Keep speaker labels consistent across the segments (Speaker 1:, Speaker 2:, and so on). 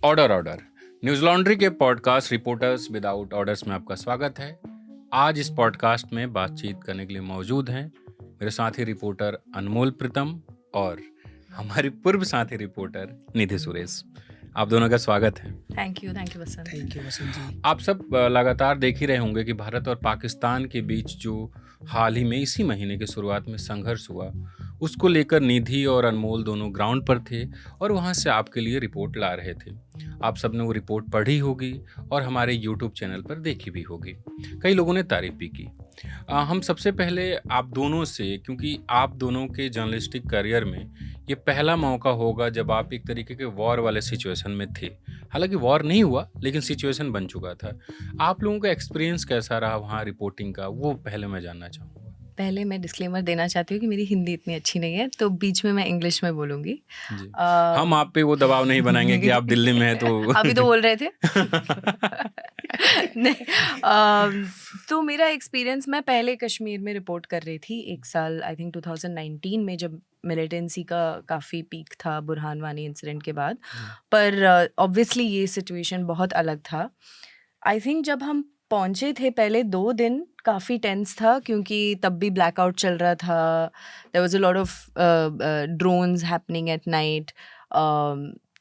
Speaker 1: Order order news laundry के podcast reporters without orders में आपका स्वागत है। आज इस पॉडकास्ट में बातचीत करने के लिए मौजूद हैं मेरे साथी रिपोर्टर अनमोल प्रीतम और हमारी पूर्व साथी रिपोर्टर निधि सुरेश। आप दोनों का स्वागत है।
Speaker 2: Thank you Vasant.
Speaker 3: Thank you Vasant ji.
Speaker 1: आप सब लगातार देख ही रहे होंगे कि भारत और पाकिस्तान के बीच जो हाल ही में इसी महीने की शुरुआत में संघर्ष हुआ, उसको लेकर निधि और अनमोल दोनों ग्राउंड पर थे और वहाँ से आपके लिए रिपोर्ट ला रहे थे। आप सबने वो रिपोर्ट पढ़ी होगी और हमारे यूट्यूब चैनल पर देखी भी होगी। कई लोगों ने तारीफ भी की। हम सबसे पहले आप दोनों से, क्योंकि आप दोनों के जर्नलिस्टिक करियर में ये पहला मौका होगा जब आप एक तरीके के वॉर वाले सिचुएशन में थे। हालांकि वॉर नहीं हुआ लेकिन सिचुएशन बन चुका था। आप लोगों का एक्सपीरियंस कैसा रहा वहाँ रिपोर्टिंग का, वो पहले मैं जानना चाहूँगा।
Speaker 2: पहले मैं डिस्क्लेमर देना चाहती हूँ कि मेरी हिंदी इतनी अच्छी नहीं है, तो बीच में मैं इंग्लिश में बोलूँगी।
Speaker 1: जी। हम आप पे वो दबाव नहीं बनाएंगे कि आप दिल्ली में हैं तो
Speaker 2: अभी तो बोल रहे थे। नहीं, तो मेरा एक्सपीरियंस, मैं पहले कश्मीर में रिपोर्ट कर रही थी 1 साल, आई थिंक 2019 में, जब मिलिटेंसी का काफ़ी पीक था बुरहान वानी इंसिडेंट के बाद। पर ऑब्वियसली ये सिचुएशन बहुत अलग था। आई थिंक जब हम पहुँचे थे पहले 2 दिन काफ़ी टेंस था, क्योंकि तब भी ब्लैकआउट चल रहा था। There was a lot of drones happening at night.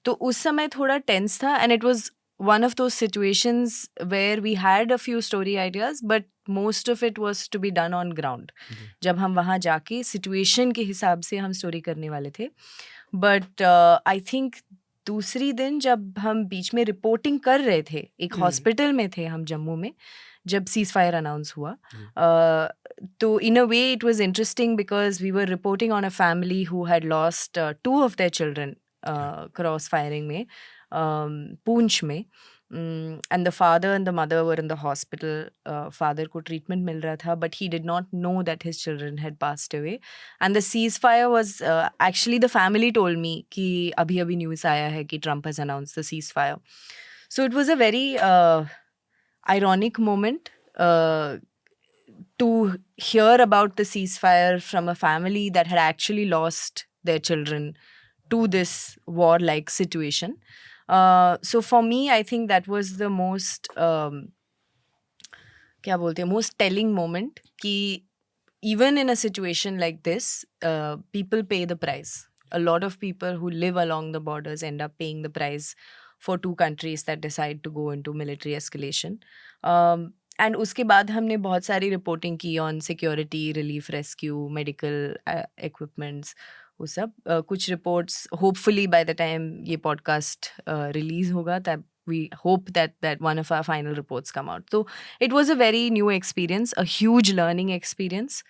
Speaker 2: तो उस समय थोड़ा टेंस था, and it was one of those situations where we had a few story ideas, but most of it was to be done on ground. जब हम वहाँ जाके situation के हिसाब से हम स्टोरी करने वाले थे। बट आई थिंक दूसरी दिन जब हम बीच में रिपोर्टिंग कर रहे थे, एक हॉस्पिटल में थे हम जम्मू में, जब सीज फायर अनाउंस हुआ, तो in a way it was interesting because we were reporting on a family who had lost 2 of their children cross firing में, पूंछ में, and the father and the mother were in the hospital. Father को treatment मिल रहा था, but he did not know that his children had passed away. And the ceasefire was actually, the family told me कि अभी news आया है कि Trump has announced the ceasefire. So it was a very ironic moment to hear about the ceasefire from a family that had actually lost their children to this war-like situation. So for me, I think that was the most क्या बोलते हैं, most telling moment कि even in a situation like this, people pay the price. A lot of people who live along the borders end up paying the price for 2 countries that decide to go into military escalation. And उसके बाद हमने बहुत सारी reporting की on security, relief, rescue, medical equipments, वो सब। कुछ reports hopefully by the time ये पॉडकास्ट रिलीज होगा, तब we hope that one of our final reports come out. So it was a very new experience, a huge learning experience.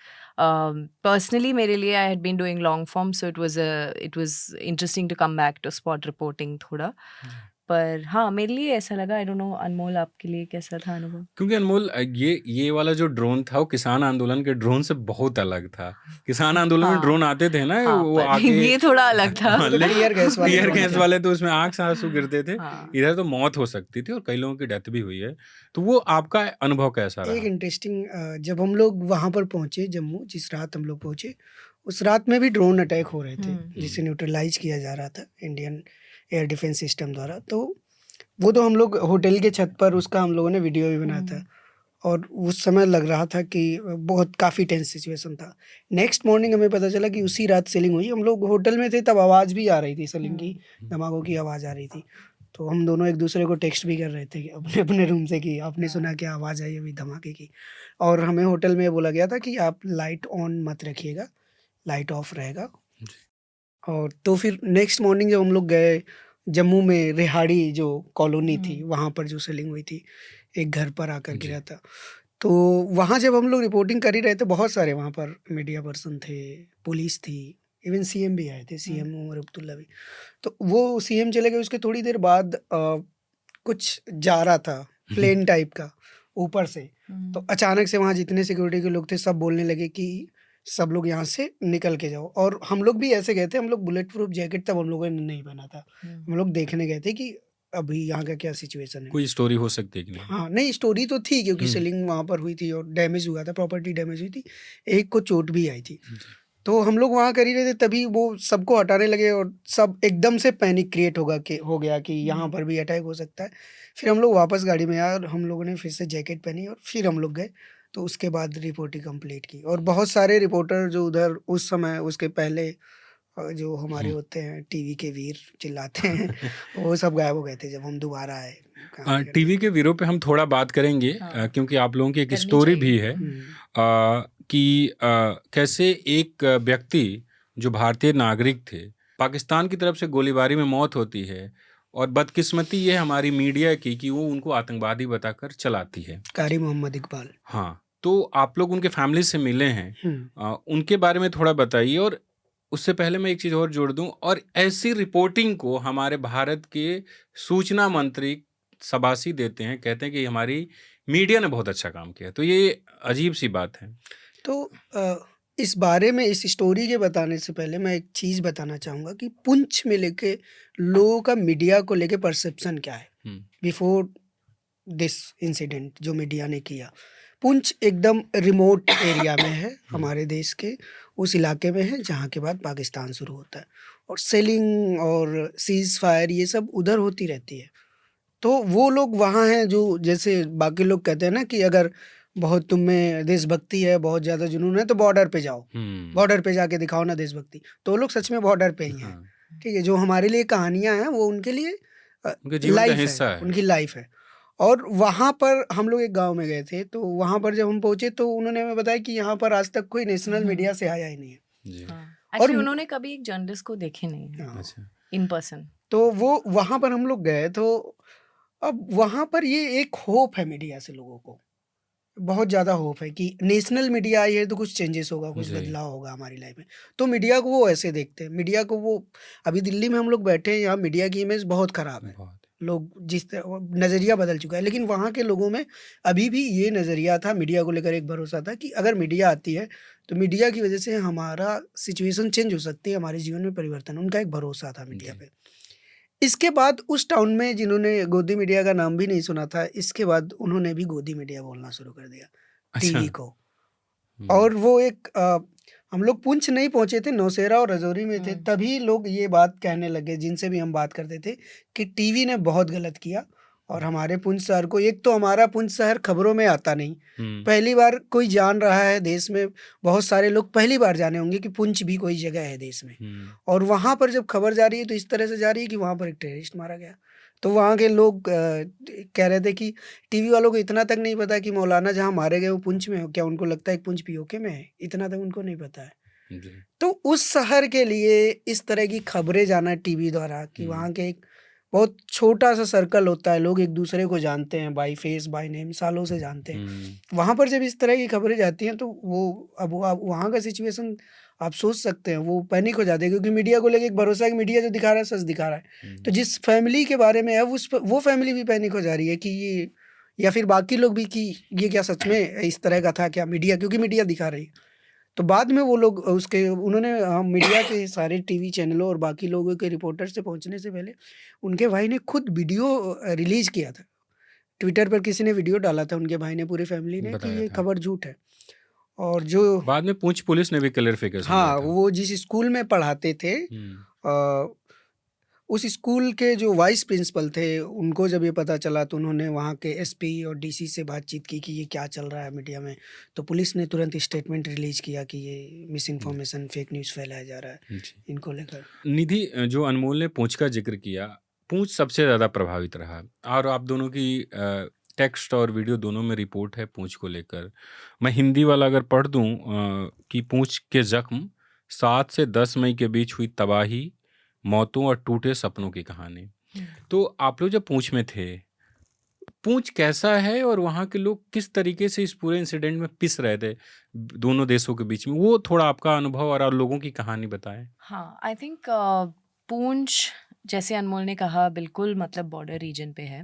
Speaker 2: Personally, मेरे लिए I had been doing long form, so it was interesting to come back to spot reporting थोड़ा। पर हाँ, मेरे लिए ऐसा लगा। I don't know अनमोल, आपके लिए कैसा था अनुभव?
Speaker 1: क्योंकि अनमोल, ये वाला जो ड्रोन था वो किसान आंदोलन के ड्रोन से बहुत अलग था। किसान आंदोलन में ड्रोन आते थे ना, वो आके
Speaker 2: ये थोड़ा अलग था।
Speaker 3: टीयर गैस
Speaker 1: वाले तो उसमें आंख से आंसू गिरते थे। इधर तो मौत हो सकती थी और कई लोगों की डेथ भी हुई है। तो वो आपका अनुभव कैसा रहा?
Speaker 3: एक इंटरेस्टिंग, जब हम लोग वहाँ पर पहुँचे जम्मू, जिस रात हम लोग पहुँचे, उस रात में भी ड्रोन अटैक हो रहे थे, जिसे न्यूट्रलाइज किया जा रहा था इंडियन एयर डिफेंस सिस्टम द्वारा। तो वो तो हम लोग होटल के छत पर, उसका हम लोगों ने वीडियो भी बनाया था, और उस समय लग रहा था कि बहुत काफ़ी टेंस सिचुएशन था। नेक्स्ट मॉर्निंग हमें पता चला कि उसी रात सेलिंग हुई। हम लोग होटल में थे, तब आवाज़ भी आ रही थी, सेलिंग की, धमाकों की आवाज़ आ रही थी। तो हम दोनों एक दूसरे को टेक्स्ट भी कर रहे थे अपने अपने रूम से कि आपने सुना क्या आवाज़ आई अभी धमाके की। और हमें होटल में बोला गया था कि आप लाइट ऑन मत रखिएगा, लाइट ऑफ रहेगा। और तो फिर नेक्स्ट मॉर्निंग जब हम लोग गए जम्मू में, रेहाड़ी जो कॉलोनी थी, वहाँ पर जो सेलिंग हुई थी, एक घर पर आकर गिरा था। तो वहाँ जब हम लोग रिपोर्टिंग कर ही रहे थे, बहुत सारे वहाँ पर मीडिया पर्सन थे, पुलिस थी, इवन सीएम भी आए थे, सीएम उमर अब्दुल्ला भी। तो वो सीएम चले गए, उसके थोड़ी देर बाद कुछ जा रहा था प्लेन टाइप का ऊपर से। तो अचानक से वहाँ जितने सिक्योरिटी के लोग थे, सब बोलने लगे कि सब लोग यहाँ से निकल के जाओ। और हम लोग भी ऐसे गए थे, हम लोग बुलेट प्रूफ जैकेट तब हम लोगों ने नहीं पहना था। हम लोग देखने गए थे कि अभी यहाँ का क्या सिचुएशन है।
Speaker 1: कोई स्टोरी हो सकती है कि नहीं?
Speaker 3: हाँ, नहीं, स्टोरी तो थी, क्योंकि सेलिंग वहाँ पर हुई थी और डैमेज हुआ था, प्रॉपर्टी डैमेज हुई थी, एक को चोट भी आई थी। तो हम लोग वहाँ कर ही रहे थे, तभी वो सबको हटाने लगे और सब एकदम से पैनिक क्रिएट हो गया कि यहाँ पर भी अटैक हो सकता है। फिर हम लोग वापस गाड़ी में आए और हम लोगों ने फिर से जैकेट पहनी और फिर हम लोग गए। तो उसके बाद रिपोर्टिंग कंप्लीट की और बहुत सारे रिपोर्टर जो उधर उस समय उसके पहले जो हमारे होते हैं टीवी के वीर चिल्लाते हैं वो सब गायब हो गए थे जब हम दोबारा आए कहानी करने।
Speaker 1: टीवी के वीरों पे हम थोड़ा बात करेंगे
Speaker 2: हाँ।
Speaker 1: क्योंकि आप लोगों की एक
Speaker 2: करनी
Speaker 1: स्टोरी भी
Speaker 2: चाहिए।
Speaker 1: है
Speaker 3: हम्म,
Speaker 1: कि कैसे एक व्यक्ति जो भारतीय नागरिक थे, पाकिस्तान की तरफ से गोलीबारी में मौत होती है और बदकिस्मती ये हमारी मीडिया की कि वो उनको आतंकवादी बताकर चलाती है।
Speaker 3: कारी मोहम्मद इकबाल।
Speaker 1: हाँ, तो आप लोग उनके फैमिली से मिले हैं, उनके बारे में थोड़ा बताइए। और उससे पहले मैं एक चीज़ और जोड़ दूं, और ऐसी रिपोर्टिंग को हमारे भारत के सूचना मंत्री शाबाशी देते हैं, कहते हैं कि हमारी मीडिया ने बहुत अच्छा काम किया। तो ये अजीब सी बात है।
Speaker 3: तो इस बारे में इस स्टोरी के बताने से पहले मैं एक चीज़ बताना चाहूँगा कि पुंछ में लेके लोगों का मीडिया को लेके परसेप्शन क्या है बिफोर दिस इंसिडेंट जो मीडिया ने किया। पुंछ एकदम रिमोट एरिया में है हमारे देश के, उस इलाके में है जहाँ के बाद पाकिस्तान शुरू होता है और सेलिंग और सीज फायर ये सब उधर होती रहती है। तो वो लोग वहाँ हैं जो जैसे बाकी लोग कहते हैं ना कि अगर बहुत तुम में देशभक्ति है, बहुत ज़्यादा जुनून है तो बॉर्डर पे जाओ, बॉर्डर पे जाके दिखाओ ना देशभक्ति। तो वो लोग सच में बॉर्डर पे ही हैं, ठीक है। जो हमारे लिए कहानियाँ हैं वो उनके लिए
Speaker 1: उनके जीवन का
Speaker 3: लाइफ
Speaker 1: हिस्सा
Speaker 3: है,
Speaker 1: है।
Speaker 3: उनकी लाइफ है। और वहाँ पर हम लोग एक गांव में गए थे, तो वहाँ पर जब हम पहुँचे तो उन्होंने हमें बताया कि यहाँ पर आज तक कोई नेशनल मीडिया से आया ही नहीं है।
Speaker 1: जी।
Speaker 2: एक्चुअली उन्होंने कभी एक जर्नलिस्ट को देखे नहीं है
Speaker 3: हाँ,
Speaker 1: अच्छा।
Speaker 2: In person.
Speaker 3: तो वो वहाँ पर हम लोग गए तो अब वहाँ पर ये एक होप है मीडिया से, लोगों को बहुत ज़्यादा होप है कि नेशनल मीडिया आई है तो कुछ चेंजेस होगा, कुछ
Speaker 1: जी।
Speaker 3: बदलाव होगा हमारी लाइफ में। तो मीडिया को वो ऐसे देखते हैं, मीडिया को वो अभी दिल्ली में हम लोग बैठे हैं, यहाँ मीडिया की इमेज बहुत ख़राब है।
Speaker 1: बहुत।
Speaker 3: लोग जिस तरह नज़रिया बदल चुका है, लेकिन वहाँ के लोगों में अभी भी ये नज़रिया था, मीडिया को लेकर एक भरोसा था कि अगर मीडिया आती है तो मीडिया की वजह से हमारा सिचुएशन चेंज हो सकती है, हमारे जीवन में परिवर्तन, उनका एक भरोसा था मीडिया
Speaker 1: जी।
Speaker 3: पे। इसके बाद उस टाउन में जिन्होंने गोदी मीडिया का नाम भी नहीं सुना था, इसके बाद उन्होंने भी गोदी मीडिया बोलना शुरू कर दिया
Speaker 1: अच्छा।
Speaker 3: टीवी को। और वो एक हम लोग पुंछ नहीं पहुंचे थे, नौशेरा और रजौरी में थे, तभी लोग ये बात कहने लगे जिनसे भी हम बात करते थे कि टीवी ने बहुत गलत किया। और हमारे पुंछ शहर को, एक तो हमारा पुंछ शहर खबरों में आता नहीं, पहली बार कोई जान रहा है देश में, बहुत सारे लोग पहली बार जाने होंगे कि पुंछ भी कोई जगह है देश में। और वहाँ पर जब खबर जा रही है तो इस तरह से जा रही है कि वहाँ पर एक टेररिस्ट मारा गया। तो वहाँ के लोग कह रहे थे कि टीवी वालों को इतना तक नहीं पता कि मौलाना जहाँ मारे गए वो पुंछ में हो, क्या उनको लगता है कि पुंछ पीओके में है? इतना तक उनको नहीं पता है। तो उस शहर के लिए इस तरह की खबरें जाना टीवी द्वारा कि वहाँ के एक बहुत छोटा सा सर्कल होता है, लोग एक दूसरे को जानते हैं बाय फेस बाय नेम, सालों से जानते हैं। वहाँ पर जब इस तरह की खबरें जाती हैं तो वो अब वहाँ का सिचुएशन आप सोच सकते हैं, वो पैनिक हो जाते हैं क्योंकि मीडिया को लेके एक भरोसा है कि मीडिया जो दिखा रहा है सच दिखा रहा है। तो जिस फैमिली के बारे में है वो फैमिली भी पैनिक हो जा रही है कि ये, या फिर बाकी लोग भी कि ये क्या सच में इस तरह का था क्या, मीडिया क्योंकि मीडिया दिखा रही है। तो बाद में वो लोग उसके उन्होंने मीडिया के सारे टीवी चैनलों और बाकी लोगों के रिपोर्टर से पहुंचने से पहले उनके भाई ने खुद वीडियो रिलीज किया था। ट्विटर पर किसी ने वीडियो डाला था, उनके भाई ने, पूरी फैमिली ने, कि ये खबर झूठ है। और जो
Speaker 1: बाद में पुंछ पुलिस ने भी क्लैरिफिकेशन दिया
Speaker 3: हाँ,
Speaker 1: था।
Speaker 3: वो जिस स्कूल में पढ़ाते थे उस स्कूल के जो वाइस प्रिंसिपल थे, उनको जब ये पता चला तो उन्होंने वहाँ के एसपी और डीसी से बातचीत की कि ये क्या चल रहा है मीडिया में। तो पुलिस ने तुरंत स्टेटमेंट रिलीज किया कि ये मिस इन्फॉर्मेशन, फेक न्यूज़ फैलाया जा रहा है इनको लेकर।
Speaker 1: निधि, जो अनमोल ने पूंछ का जिक्र किया, पूंछ सबसे ज़्यादा प्रभावित रहा और आप दोनों की टेक्स्ट और वीडियो दोनों में रिपोर्ट है पूंछ को लेकर। मैं हिंदी वाला अगर पढ़ दूं कि पूंछ के जख्म, 7 से 10 मई के बीच हुई तबाही, मौतों और टूटे सपनों की कहानी। तो आप लोग जब पूंछ में थे, पूंछ कैसा है और वहाँ के लोग किस तरीके से इस पूरे इंसिडेंट में पिस रहे थे दोनों देशों के बीच में, वो थोड़ा आपका अनुभव और लोगों की कहानी बताएं।
Speaker 2: हाँ, आई थिंक पूंछ, जैसे अनमोल ने कहा, बिल्कुल मतलब बॉर्डर रीजन पे है।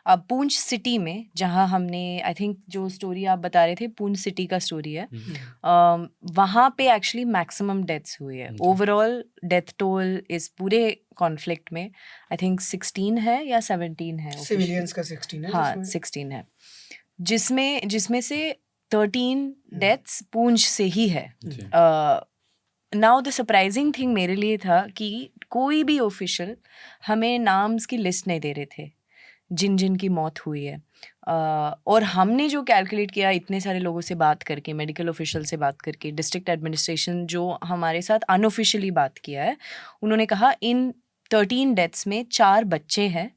Speaker 2: अब पूंछ सिटी में, जहाँ हमने, आई थिंक जो स्टोरी आप बता रहे थे पूंछ सिटी का स्टोरी है, वहाँ पे एक्चुअली मैक्सिमम डेथ्स हुई है। ओवरऑल डेथ टोल इस पूरे कॉन्फ्लिक्ट में आई थिंक 16 है या 17 है,
Speaker 3: सिविलियंस का 16 है।
Speaker 2: हाँ, 16 है, जिसमें से 13 डेथ्स पूंछ से ही है। नाउ द सरप्राइजिंग थिंग मेरे लिए था कि कोई भी ऑफिशियल हमें नाम्स की लिस्ट नहीं दे रहे थे जिन जिन की मौत हुई है। और हमने जो कैलकुलेट किया इतने सारे लोगों से बात करके, मेडिकल ऑफिशियल से बात करके, डिस्ट्रिक्ट एडमिनिस्ट्रेशन जो हमारे साथ अनऑफिशियली बात किया है, उन्होंने कहा इन 13 डेथ्स में 4 बच्चे हैं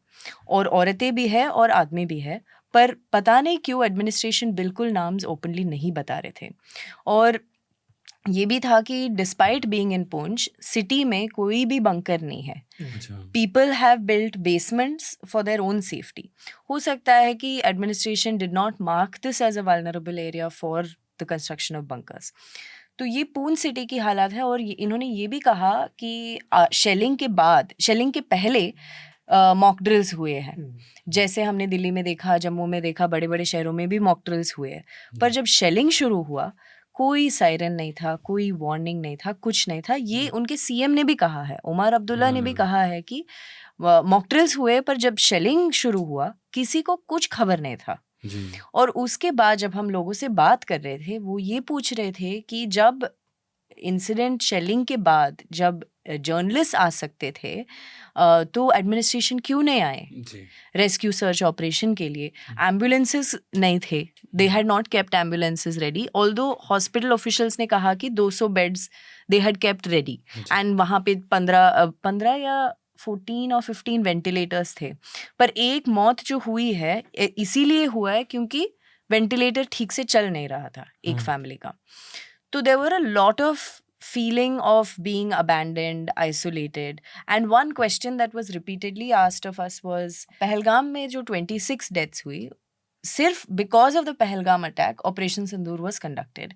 Speaker 2: और औरतें भी है और आदमी भी है, पर पता नहीं क्यों एडमिनिस्ट्रेशन बिल्कुल नाम्स ओपनली नहीं बता रहे थे। और ये भी था कि despite being in Poonch, city में कोई भी बंकर नहीं है।
Speaker 1: अच्छा।
Speaker 2: People have built basements for their own safety. हो सकता है कि administration did not mark this as a vulnerable area for the construction of bunkers. तो ये पूंछ सिटी की हालत है। और इन्होंने ये भी कहा कि शेलिंग के पहले मॉक ड्रिल्स हुए हैं। जैसे हमने दिल्ली में देखा, जम्मू में देखा, बड़े बड़े शहरों में भी मॉक ड्रिल्स हुए हैं। पर जब शेलिंग शुरू हुआ कोई सायरन नहीं था, कोई वार्निंग नहीं था, कुछ नहीं था। ये उनके सीएम ने भी कहा है, उमर अब्दुल्ला ने भी कहा है कि मॉक ड्रिल्स हुए पर जब शेलिंग शुरू हुआ किसी को कुछ खबर नहीं था।
Speaker 1: जी।
Speaker 2: और उसके बाद जब हम लोगों से बात कर रहे थे वो ये पूछ रहे थे कि जब इंसिडेंट शेलिंग के बाद जब जर्नलिस्ट आ सकते थे तो एडमिनिस्ट्रेशन क्यों नहीं आए
Speaker 1: जी।
Speaker 2: रेस्क्यू सर्च ऑपरेशन के लिए? एम्बुलेंसेस नहीं थे, they had not kept ambulances ready, although hospital officials ने कहा कि 200 beds they had kept ready and वहाँ पे 15 या 14 और 15 वेंटिलेटर्स थे। पर एक मौत जो हुई है इसीलिए हुआ है क्योंकि वेंटिलेटर ठीक से चल नहीं रहा था एक फैमिली का। तो there were a lot of feeling of being abandoned, isolated. And one question that was repeatedly asked of us was, Pahalgam में जो 26 deaths हुई, सिर्फ because of the Pahalgam attack, Operation Sindoor was conducted.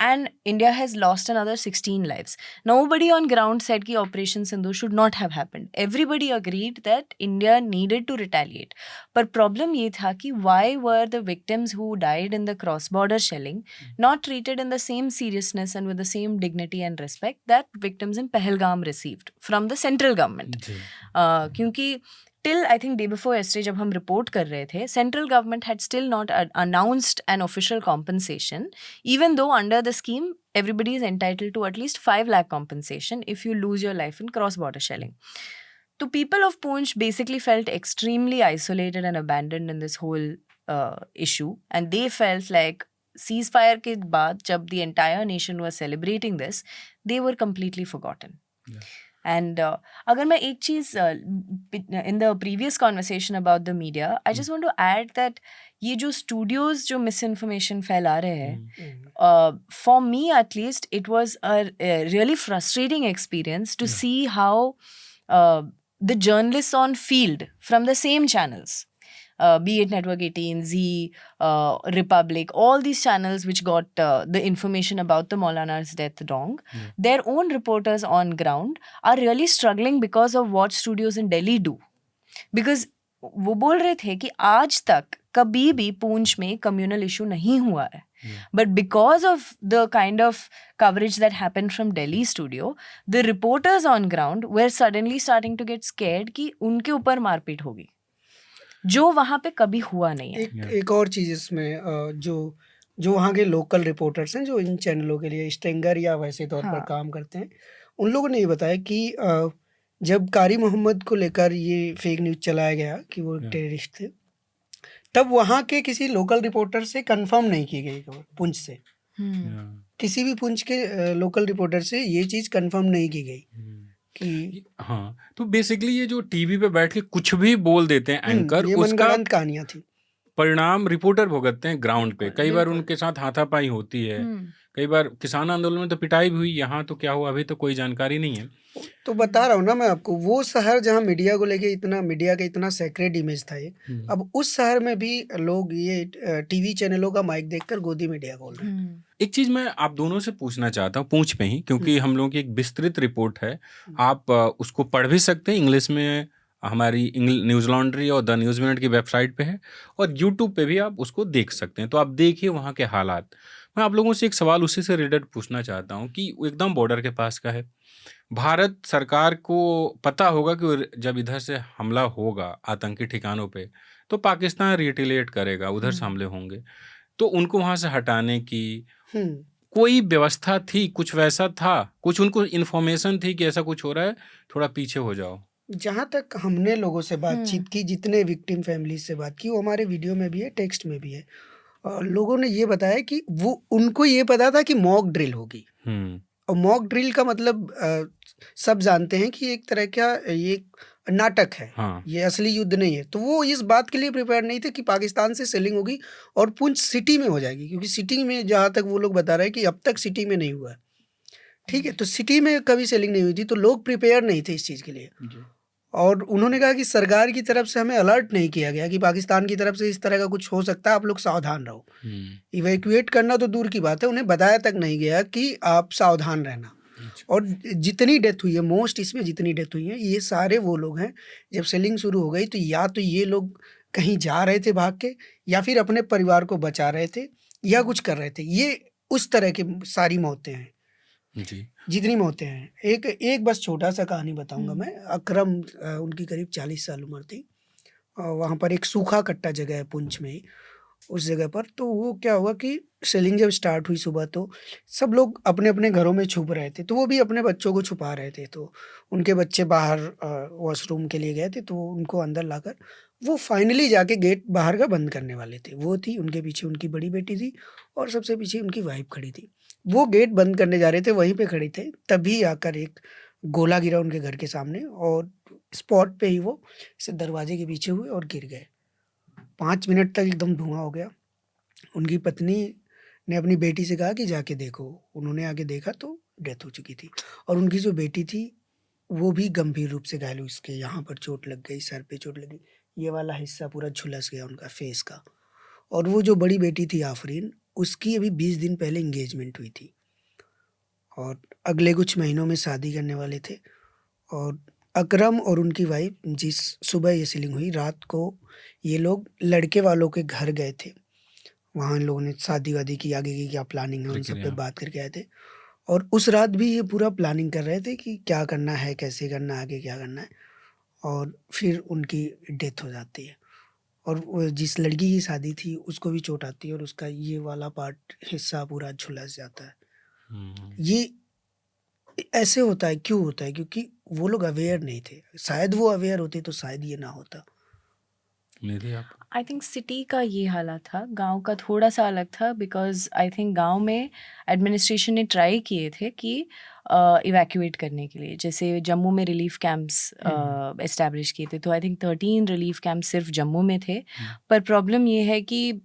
Speaker 2: And India has lost another 16 lives. Nobody on ground said that Operation Sindoor should not have happened. Everybody agreed that India needed to retaliate. But problem ये था कि why were the victims who died in the cross-border shelling not treated in the same seriousness and with the same dignity and respect that victims in Pahalgam received from the central government? क्योंकि till I think day before yesterday जब हम report कर रहे थे, central government had still not announced an official compensation, even though under the scheme everybody is entitled to at least 5 lakh compensation if you lose your life in cross-border shelling. So people of Poonch basically felt extremely isolated and abandoned in this whole issue, and they felt like ceasefire के बाद जब the entire nation was celebrating this, they were completely forgotten.
Speaker 1: Yeah.
Speaker 2: And अगर मैं एक चीज़ in the previous conversation about the media, I just want to add that ये जो studios जो misinformation फैला रहे हैं, for me at least it was a really frustrating experience to see how the journalists on field from the same channels, be it Network 18, Z, Republic, all these channels which got the information about the Maulana's death wrong, their own reporters on ground are really struggling because of what studios in Delhi do. Because वो बोल रहे थे कि आज तक कभी भी पूंछ में communal issue नहीं हुआ है. But because of the kind of coverage that happened from Delhi studio, the reporters on ground were suddenly starting to get scared कि उनके ऊपर मारपीट होगी, जो वहाँ पे कभी हुआ नहीं है।
Speaker 3: एक और चीज़ इसमें जो वहाँ के लोकल रिपोर्टर्स हैं जो इन चैनलों के लिए स्ट्रिंगर या वैसे तौर पर काम करते हैं, उन लोगों ने ये बताया कि जब कारी मोहम्मद को लेकर ये फेक न्यूज़ चलाया गया कि वो टेररिस्ट थे, तब वहाँ के किसी लोकल रिपोर्टर से कंफर्म नहीं की गई खबर, पुंछ से किसी भी पुंछ के लोकल रिपोर्टर से ये चीज़ कंफर्म नहीं की गई कि
Speaker 1: हाँ, तो बेसिकली ये जो टीवी पे बैठ के कुछ भी बोल देते हैं एंकर,
Speaker 3: ये
Speaker 1: उसका
Speaker 3: मनगढ़ंत कहानियाँ थी।
Speaker 1: परिणाम रिपोर्टर भुगतते हैं ग्राउंड पे। कई बार उनके साथ हाथापाई होती है, कई बार किसान आंदोलन में तो पिटाई भी हुई। यहाँ तो क्या हुआ अभी तो कोई जानकारी नहीं है।
Speaker 3: तो बता रहा हूँ ना मैं आपको, वो शहर जहाँ मीडिया को लेके मीडिया का इतना सेक्रेड इमेज था ये, अब उस शहर में भी लोग ये टीवी चैनलों का माइक देखकर गोदी मीडिया बोल रहे हैं।
Speaker 1: एक चीज मैं आप दोनों से पूछना चाहता हूँ, पूंछ पे ही, क्योंकि हम लोगों की एक विस्तृत रिपोर्ट है, आप उसको पढ़ भी सकते हैं इंग्लिश में, हमारी न्यूज़ लॉन्ड्री और द न्यूज़ मिनट की वेबसाइट पे है, और यूट्यूब पे भी आप उसको देख सकते हैं। तो आप देखिए वहाँ के हालात। मैं आप लोगों से एक सवाल उसी से रिलेटेड पूछना चाहता हूँ कि वो एकदम बॉर्डर के पास का है। भारत सरकार को पता होगा कि जब इधर से हमला होगा आतंकी ठिकानों पे तो पाकिस्तान रिटेलिएट करेगा, उधर से हमले होंगे, तो उनको वहाँ से हटाने की कोई व्यवस्था थी, कुछ वैसा था, कुछ उनको इन्फॉर्मेशन थी कि ऐसा कुछ हो रहा है, थोड़ा पीछे हो जाओ?
Speaker 3: जहाँ तक हमने लोगों से
Speaker 2: हम्म
Speaker 3: बातचीत की, जितने विक्टिम फैमिली से बात की, वो हमारे वीडियो में भी है, टेक्स्ट में भी है। लोगों ने ये बताया कि वो उनको ये पता था कि मॉक ड्रिल होगी, और मॉक ड्रिल का मतलब सब जानते हैं कि एक तरह का ये नाटक है,
Speaker 1: हाँ।
Speaker 3: ये असली युद्ध नहीं है। तो वो इस बात के लिए प्रिपेयर नहीं थे कि पाकिस्तान से सेलिंग होगी और पुंछ सिटी में हो जाएगी, क्योंकि सिटी में जहाँ तक वो लोग बता रहे हैं कि अब तक सिटी में नहीं हुआ है। ठीक है, तो सिटी में कभी सेलिंग नहीं हुई थी, तो लोग प्रिपेयर नहीं थे इस चीज़ के लिए। और उन्होंने कहा कि सरकार की तरफ से हमें अलर्ट नहीं किया गया कि पाकिस्तान की तरफ से इस तरह का कुछ हो सकता है, आप लोग सावधान रहो। इवैक्यूएट करना तो दूर की बात है, उन्हें बताया तक नहीं गया कि आप सावधान रहना। और जितनी डेथ हुई है, मोस्ट इसमें जितनी डेथ हुई है, ये सारे वो लोग हैं, जब सेलिंग शुरू हो गई तो या तो ये लोग कहीं जा रहे थे भाग के, या फिर अपने परिवार को बचा रहे थे, या कुछ कर रहे थे। ये उस तरह की सारी मौतें हैं
Speaker 1: जी।
Speaker 3: जितनी मौतें हैं। एक बस छोटा सा कहानी बताऊंगा मैं। अकरम, उनकी करीब 40 साल उम्र थी। वहाँ पर एक सूखा कट्टा जगह है पुंछ में ही, उस जगह पर। तो वो क्या हुआ कि सेलिंग जब स्टार्ट हुई सुबह, तो सब लोग अपने अपने घरों में छुप रहे थे, तो वो भी अपने बच्चों को छुपा रहे थे। तो उनके बच्चे बाहर वॉशरूम के लिए गए थे, तो उनको अंदर लाकर वो फाइनली जाके गेट बाहर का बंद करने वाले थे। वो थी, उनके पीछे उनकी बड़ी बेटी थी, और सबसे पीछे उनकी वाइफ खड़ी थी। वो गेट बंद करने जा रहे थे, वहीं पे खड़े थे, तभी आकर एक गोला गिरा उनके घर के सामने, और स्पॉट पे ही वो से दरवाजे के पीछे हुए और गिर गए। 5 मिनट तक एकदम धुआं हो गया। उनकी पत्नी ने अपनी बेटी से कहा कि जाके देखो। उन्होंने आके देखा तो डेथ हो चुकी थी। और उनकी जो बेटी थी वो भी गंभीर रूप से घायल हुई, उसके यहाँ पर चोट लग गई, सर पे चोट लगी, ये वाला हिस्सा पूरा झुलस गया उनका फेस का। और वो जो बड़ी बेटी थी आफरीन, उसकी अभी 20 दिन पहले इंगेजमेंट हुई थी, और अगले कुछ महीनों में शादी करने वाले थे। और अकरम और उनकी वाइफ, जिस सुबह ये सीलिंग हुई, रात को ये लोग लड़के वालों के घर गए थे। वहाँ इन लोगों ने शादी वादी की, आगे की क्या प्लानिंग है उन सब पे
Speaker 1: प्रक्रिया।
Speaker 3: बात करके आए थे। और उस रात भी ये पूरा प्लानिंग कर रहे थे कि क्या करना है, कैसे करना है, आगे क्या करना है। और फिर उनकी डेथ हो जाती है। और वो जिस लड़की की शादी थी उसको भी चोट आती है, और उसका ये वाला पार्ट हिस्सा पूरा झुलस जाता है। ये ऐसे होता है, क्यों होता है? क्योंकि वो लोग अवेयर नहीं थे। शायद वो अवेयर होते तो शायद ये ना होता।
Speaker 1: निधि, आप?
Speaker 2: आई थिंक सिटी का ये हालत था, गांव का थोड़ा सा अलग था, बिकॉज आई थिंक गांव में एडमिनिस्ट्रेशन ने ट्राई किए थे कि इवैक्यूएट करने के लिए, जैसे जम्मू में रिलीफ कैंप्स एस्टैब्लिश किए थे। तो आई थिंक 13 रिलीफ कैंप सिर्फ जम्मू में थे। पर प्रॉब्लम ये है कि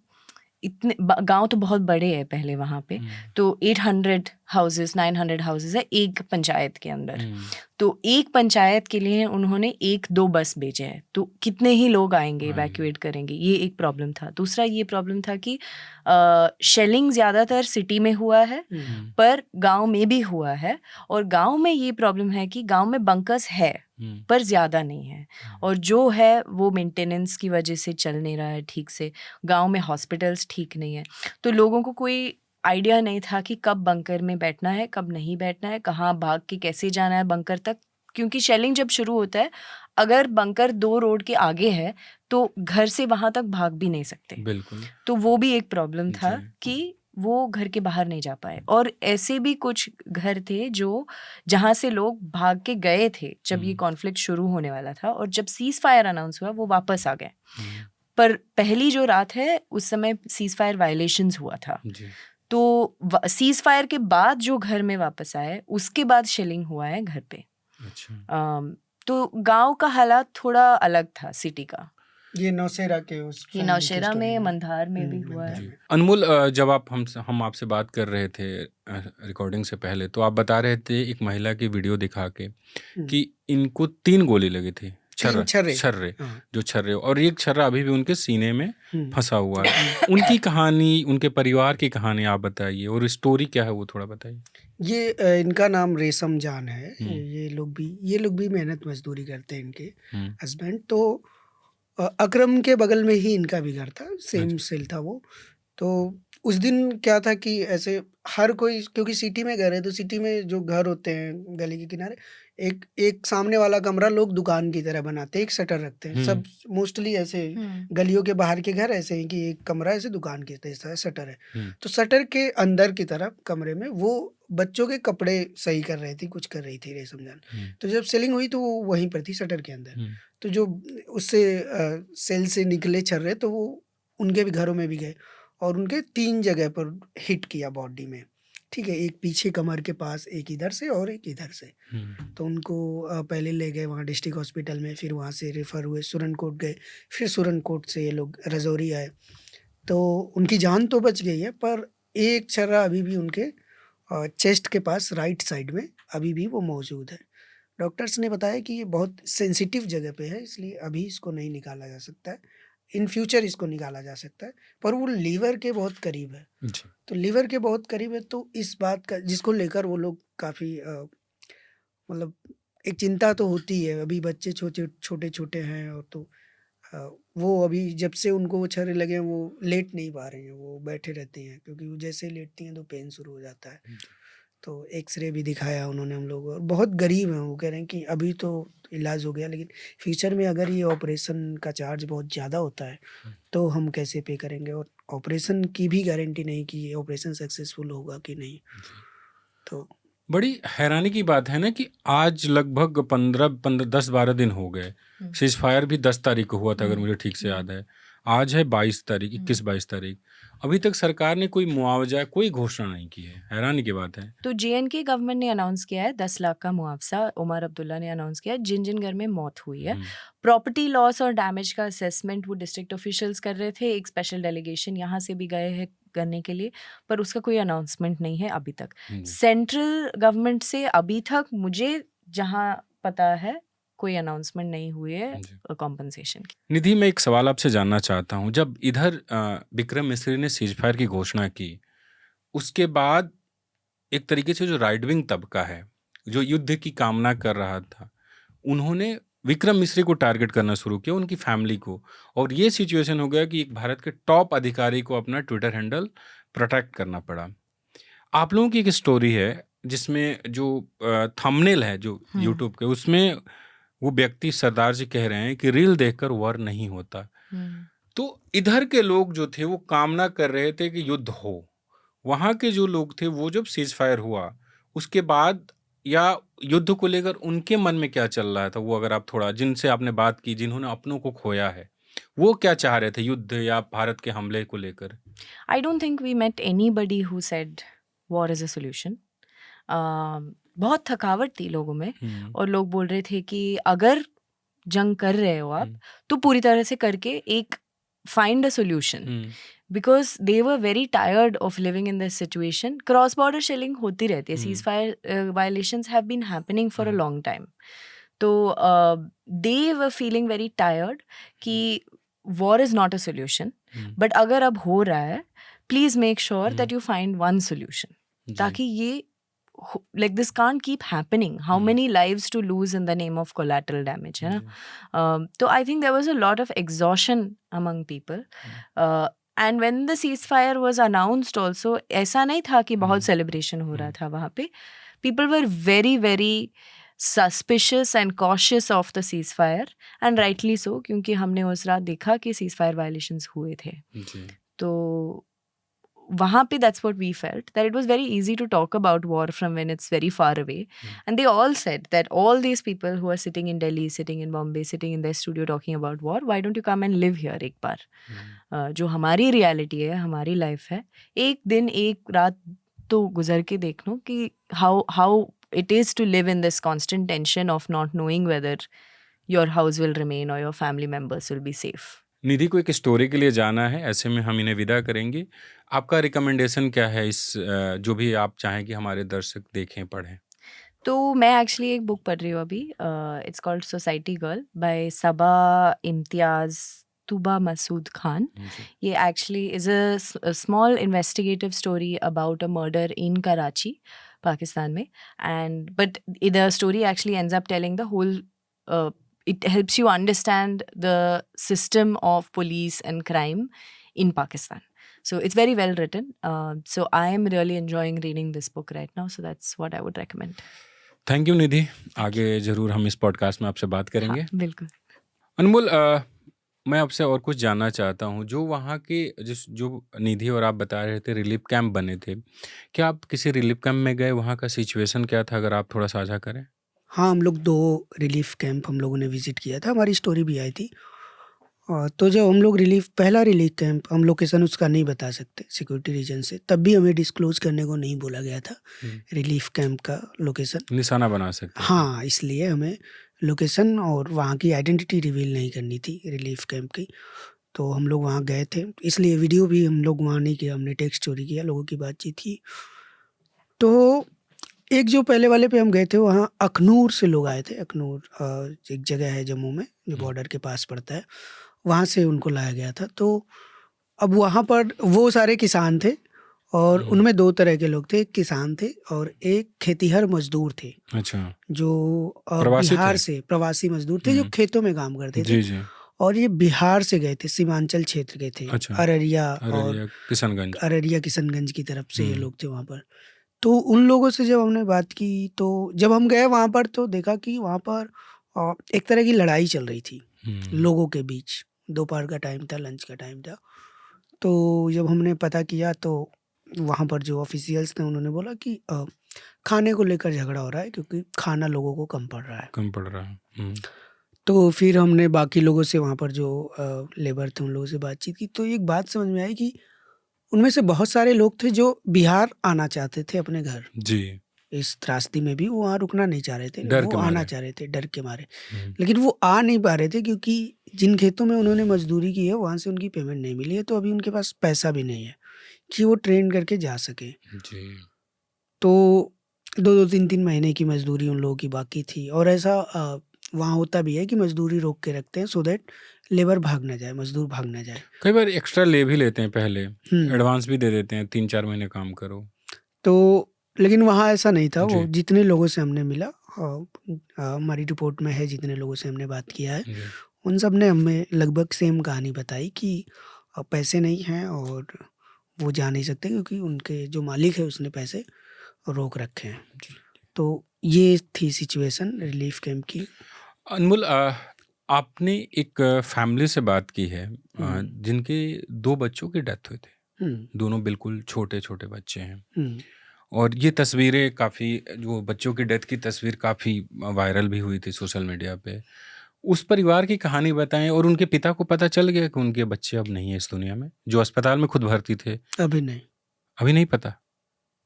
Speaker 2: इतने गांव तो बहुत बड़े हैं पहले वहाँ पे, तो 800 हाउसेस 900 हाउसेस है एक पंचायत के अंदर। तो एक पंचायत के लिए उन्होंने 1-2 बस भेजे हैं, तो कितने ही लोग आएंगे, इवैक्यूएट करेंगे, ये एक प्रॉब्लम था। दूसरा ये प्रॉब्लम था कि शेलिंग ज़्यादातर सिटी में हुआ है, पर गांव में भी हुआ है। और गांव में ये प्रॉब्लम है कि गांव में बंकर्स है, पर ज़्यादा नहीं है, और जो है वो मेंटेनेंस की वजह से चल नहीं रहा है ठीक से। गांव में हॉस्पिटल्स ठीक नहीं है, तो लोगों को कोई आइडिया नहीं था कि कब बंकर में बैठना है, कब नहीं बैठना है, कहाँ भाग के कैसे जाना है बंकर तक। क्योंकि शेलिंग जब शुरू होता है, अगर बंकर 2 रोड के आगे है तो घर से वहाँ तक भाग भी नहीं सकते।
Speaker 1: बिल्कुल।
Speaker 2: तो वो भी एक प्रॉब्लम था
Speaker 1: जी।
Speaker 2: कि वो घर के बाहर नहीं जा पाए। और ऐसे भी कुछ घर थे जो जहाँ से लोग भाग के गए थे जब ये कॉन्फ्लिक्ट शुरू होने वाला था, और जब सीज फायर अनाउंस हुआ वो वापस आ गए। पर पहली जो रात है उस समय सीज फायर वायलेशंस हुआ था।
Speaker 1: जी।
Speaker 2: तो सीज फायर के बाद जो घर में वापस आए, उसके बाद शेलिंग हुआ है घर पे।
Speaker 1: अच्छा।
Speaker 2: तो गांव का हालात थोड़ा अलग था सिटी का।
Speaker 3: ये नौशेरा के उस
Speaker 2: ये
Speaker 3: family की
Speaker 2: नौशेरा
Speaker 3: story
Speaker 2: में,
Speaker 3: है।
Speaker 2: मंधार में भी हुआ
Speaker 3: मंदार
Speaker 2: है।
Speaker 3: में।
Speaker 1: अनमोल, जब हम आपसे बात कर रहे थे रिकॉर्डिंग से पहले, तो आप बता रहे थे एक महिला की वीडियो दिखा के कि इनको 3 गोली लगी थी,
Speaker 3: 3 छर्रे।
Speaker 1: छर्रे,
Speaker 3: हाँ।
Speaker 1: जो छर्रे, और एक छर्रा अभी भी उनके सीने में फंसा हुआ है। उनकी कहानी, उनके परिवार की कहानी आप बताइए, और स्टोरी क्या है वो थोड़ा बताइए।
Speaker 3: ये इनका नाम रेशम जान है। ये लोग भी मेहनत मजदूरी करते हैं, इनके हस्बैंड। तो अकरम के बगल में ही इनका भी घर था, सेम सेल था वो। तो उस दिन क्या था कि ऐसे हर कोई, क्योंकि सिटी में घर है, तो सिटी में जो घर होते हैं गली के किनारे, एक एक सामने वाला कमरा लोग दुकान की तरह बनाते हैं, एक शटर रखते हैं। सब मोस्टली ऐसे गलियों के बाहर के घर ऐसे हैं कि एक कमरा ऐसे दुकान की तरह शटर है। तो शटर के अंदर की तरफ कमरे में वो बच्चों के कपड़े सही कर रही थी, कुछ कर रही थी रेशम जान। तो जब सेलिंग हुई तो वो वहीं पर थी शटर के अंदर। तो जो उससे सेल से निकले छर्रे तो वो उनके भी घरों में भी गए और उनके 3 जगह पर हिट किया बॉडी में, ठीक है। एक पीछे कमर के पास, एक इधर से और एक इधर से। तो उनको पहले ले गए वहाँ डिस्ट्रिक्ट हॉस्पिटल में, फिर वहाँ से रेफ़र हुए सुरनकोट गए, फिर सुरनकोट से ये लोग रजौरी आए। तो उनकी जान तो बच गई है, पर एक छर्रा अभी भी उनके चेस्ट के पास राइट साइड में अभी भी वो मौजूद है। डॉक्टर्स ने बताया कि ये बहुत सेंसिटिव जगह पे है, इसलिए अभी इसको नहीं निकाला जा सकता है। इन फ्यूचर इसको निकाला जा सकता है, पर वो लीवर के बहुत करीब है। तो लीवर के बहुत करीब है, तो इस बात का जिसको लेकर वो लोग काफ़ी मतलब एक चिंता तो होती है। अभी बच्चे छोटे-छोटे हैं और तो वो अभी जब से उनको वो छर्रे लगे हैं वो लेट नहीं पा रही हैं, वो बैठे रहती हैं, क्योंकि वो जैसे ही लेटती हैं तो पेन शुरू हो जाता है। तो एक्स-रे भी दिखाया उन्होंने हम लोग और बहुत गरीब हैं। वो कह रहे हैं कि अभी तो इलाज हो गया, लेकिन फ्यूचर में अगर ये ऑपरेशन का चार्ज बहुत ज़्यादा होता है तो हम कैसे पे करेंगे, और ऑपरेशन की भी गारंटी नहीं कि ये ऑपरेशन सक्सेसफुल होगा कि नहीं। तो
Speaker 1: बड़ी हैरानी की बात है ना कि आज लगभग 10-12 दिन हो गए। सीज फायर भी 10 तारीख को हुआ था, अगर मुझे ठीक से याद है। आज है 22 तारीख, 21-22 तारीख। अभी तक सरकार ने कोई मुआवजा, कोई घोषणा नहीं की है। हैरानी की बात है।
Speaker 2: तो जेएनके गवर्नमेंट ने अनाउंस किया है 10 लाख का मुआवजा। उमर अब्दुल्ला ने अनाउंस किया जिन जिन घर में मौत हुई है। प्रॉपर्टी लॉस और डैमेज का असेसमेंट वो डिस्ट्रिक्ट ऑफिशियल्स कर रहे थे। एक स्पेशल डेलीगेशन यहाँ से भी गए हैं करने के लिए, पर उसका कोई अनाउंसमेंट नहीं है अभी तक। सेंट्रल गवर्नमेंट से अभी तक मुझे जहाँ पता है कोई अनाउंसमेंट नहीं हुई है कॉम्पनसेशन की।
Speaker 1: निधि, मैं एक सवाल आपसे जानना चाहता हूँ। जब इधर विक्रम मिस्री ने सीज फायर की घोषणा की, उसके बाद एक तरीके से जो राइट विंग तबका है, जो युद्ध की कामना कर रहा था, उन्होंने विक्रम मिस्री को टारगेट करना शुरू किया, उनकी फैमिली को। और ये सिचुएशन हो गया कि एक भारत के टॉप अधिकारी को अपना ट्विटर हैंडल प्रोटेक्ट करना पड़ा। आप लोगों की एक स्टोरी है जिसमें जो थंबनेल है जो यूट्यूब के, उसमें वो व्यक्ति सरदार जी कह रहे हैं कि रील देखकर वॉर नहीं होता। तो इधर के लोग जो थे वो कामना कर रहे थे कि युद्ध हो। वहाँ के जो लोग थे वो जब सीज फायर हुआ उसके बाद या युद्ध को लेकर उनके मन में क्या चल रहा था, वो अगर आप थोड़ा, जिनसे आपने बात की, जिन्होंने अपनों को खोया है, वो क्या चाह रहे थे युद्ध या भारत के हमले को लेकर?
Speaker 2: I don't think we met anybody who said war is a solution. बहुत थकावट थी लोगों में और लोग बोल रहे थे कि अगर जंग कर रहे हो आप तो पूरी तरह से करके एक find a solution, because they were very tired of living in this situation. Cross border shelling होती रहती है, ceasefire violations have been happening for a long time. तो they were feeling very tired कि war is not a solution, but अगर अब हो रहा है please make sure that you find one solution, ताकि ये like this can't keep happening. How many lives to lose in the name of collateral damage, है ना? तो I think there was a lot of exhaustion among people. And when the ceasefire was announced also, ऐसा नहीं था कि बहुत celebration हो रहा था वहाँ पे. People were very, very suspicious and cautious of the ceasefire, and rightly so, क्योंकि हमने उस रात देखा कि ceasefire violations हुए थे. तो वहाँ पे that's what we felt, that it was very easy to talk about war from when it's very far away. And they all said that all these people who are sitting in Delhi, sitting in Bombay, sitting in their studio talking about war, why don't you come and live here एक बार? जो हमारी reality है, हमारी life है, एक दिन एक रात तो गुजर के देख लो कि how it is to live in this constant tension of not knowing whether your house will remain or your family members will be safe.
Speaker 1: निधि को एक स्टोरी के लिए जाना है, ऐसे में हम इन्हें विदा करेंगे। आपका रिकमेंडेशन क्या है इस जो भी आप चाहें कि हमारे दर्शक देखें, पढ़ें?
Speaker 2: तो मैं एक्चुअली एक बुक पढ़ रही हूँ अभी, it's called society girl by Saba Imtiaz Tuba Masood Khan. ये actually is a small investigative story about a murder in Karachi, Pakistan में. And but the story actually ends up telling the whole, it helps you understand the system of police and crime in Pakistan. So it's very well written. So I am really enjoying reading this book right now. So that's what I would recommend.
Speaker 1: Thank you Nidhi, आगे ज़रूर हम इस podcast में आपसे बात करेंगे।
Speaker 2: हाँ, बिल्कुल।
Speaker 1: अनमोल, मैं आपसे और कुछ जानना चाहता हूँ। जो वहाँ के जो निधि और आप बता रहे थे रिलीफ कैंप बने थे, क्या आप किसी रिलीफ कैंप में गए? वहाँ का सिचुएशन क्या था? अगर आप थोड़ा साझा करें।
Speaker 3: हाँ, हम लोग 2 रिलीफ़ कैंप हम लोगों ने विज़िट किया था, हमारी स्टोरी भी आई थी। तो जब हम लोग पहला रिलीफ़ कैंप, हम लोकेशन उसका नहीं बता सकते सिक्योरिटी रीज़न से, तब भी हमें डिस्क्लोज़ करने को नहीं बोला गया था
Speaker 1: हुँ।
Speaker 3: रिलीफ़ कैंप का लोकेशन।
Speaker 1: निशाना बना सकते थे।
Speaker 3: हाँ, इसलिए हमें लोकेशन और वहाँ की आइडेंटिटी रिवील नहीं करनी थी रिलीफ़ कैंप की। तो हम लोग वहाँ गए थे, इसलिए वीडियो भी हम लोग वहाँ नहीं किया, हमने टेक्स्ट स्टोरी किया, लोगों की बातचीत की। तो एक जो पहले वाले पे हम गए थे, वहाँ अखनूर से लोग आए थे। अखनूर एक जगह है जम्मू में, जो
Speaker 1: हुँ।
Speaker 3: बॉर्डर के पास पड़ता है, वहाँ से उनको लाया गया था। तो अब वहाँ पर वो सारे किसान थे और
Speaker 1: हुँ।
Speaker 3: उनमें 2 तरह के लोग थे, एक किसान थे और एक खेतिहर मज़दूर थे,
Speaker 1: अच्छा,
Speaker 3: जो
Speaker 1: प्रवासी
Speaker 3: बिहार
Speaker 1: थे?
Speaker 3: से प्रवासी मज़दूर थे, जो
Speaker 1: हुँ।
Speaker 3: खेतों में काम करते थे
Speaker 1: जी, जी।
Speaker 3: और ये बिहार से गए थे, सीमांचल क्षेत्र के थे,
Speaker 1: अच्छा,
Speaker 3: अररिया और
Speaker 1: अररिया, किशनगंज।
Speaker 3: अररिया, किशनगंज की तरफ से ये
Speaker 1: हुँ।
Speaker 3: लोग थे वहाँ पर। तो उन लोगों से जब हमने बात की, तो जब हम गए वहाँ पर तो देखा कि वहाँ पर एक तरह की लड़ाई चल रही थी
Speaker 1: हुँ।
Speaker 3: लोगों के बीच। दोपहर का टाइम था, लंच का टाइम था। तो जब हमने पता किया तो वहाँ पर जो ऑफ़िशियल्स थे उन्होंने बोला कि खाने को लेकर झगड़ा हो रहा है, क्योंकि खाना लोगों को कम पड़ रहा है।
Speaker 1: कम पड़ रहा है। हुँ।
Speaker 3: तो फिर हमने बाकी लोगों से, वहाँ पर जो लेबर थे उन लोगों से बातचीत की, तो एक बात समझ में आई कि उनमें से बहुत सारे लोग थे जो बिहार आना चाहते थे अपने घर।
Speaker 1: जी,
Speaker 3: इस त्रासदी में भी वो वहाँ रुकना नहीं चाह रहे थे,
Speaker 1: डर
Speaker 3: वो
Speaker 1: के
Speaker 3: आना
Speaker 1: मारे।
Speaker 3: चाह रहे थे डर के मारे।
Speaker 1: हुँ।
Speaker 3: लेकिन वो आ नहीं पा रहे थे, क्योंकि जिन खेतों में उन्होंने मज़दूरी की है, वहाँ से उनकी पेमेंट नहीं मिली है, तो अभी उनके पास पैसा भी नहीं है कि वो ट्रेन करके जा सकें।
Speaker 1: जी।
Speaker 3: तो 2-2 3-3 महीने की मज़दूरी उन लोगों की बाकी थी, और ऐसा वहाँ होता भी है कि मज़दूरी रोक के रखते हैं, सो दैट लेबर भाग ना जाए, मज़दूर भाग ना जाए।
Speaker 1: कई बार एक्स्ट्रा ले भी लेते हैं पहले,
Speaker 3: हुँ।
Speaker 1: एडवांस भी दे देते हैं 3-4 महीने काम करो।
Speaker 3: तो लेकिन वहाँ ऐसा नहीं था, वो
Speaker 1: जी,
Speaker 3: जितने लोगों से हमने मिला, हमारी रिपोर्ट में है, जितने लोगों से हमने बात किया है,
Speaker 1: जी।
Speaker 3: उन सब ने हमें लगभग सेम कहानी बताई कि पैसे नहीं हैं और वो जा नहीं सकते, क्योंकि उनके जो मालिक है उसने पैसे रोक रखे हैं।
Speaker 1: जी।
Speaker 3: तो ये थी सिचुएशन रिलीफ कैंप की।
Speaker 1: अनमोल, आपने एक फैमिली से बात की है
Speaker 3: हुँ,
Speaker 1: जिनके 2 बच्चों की डेथ हुई थी।
Speaker 3: हुँ,
Speaker 1: दोनों बिल्कुल छोटे-छोटे बच्चे हैं
Speaker 3: हुँ,
Speaker 1: और ये तस्वीरें काफ़ी, जो बच्चों की डेथ की तस्वीर काफ़ी वायरल भी हुई थी सोशल मीडिया पे। उस परिवार की कहानी बताएँ और उनके पिता को पता चल गया कि उनके बच्चे अब नहीं हैं इस दुनिया में, जो अस्पताल में खुद भर्ती थे?
Speaker 3: अभी नहीं,
Speaker 1: अभी नहीं पता?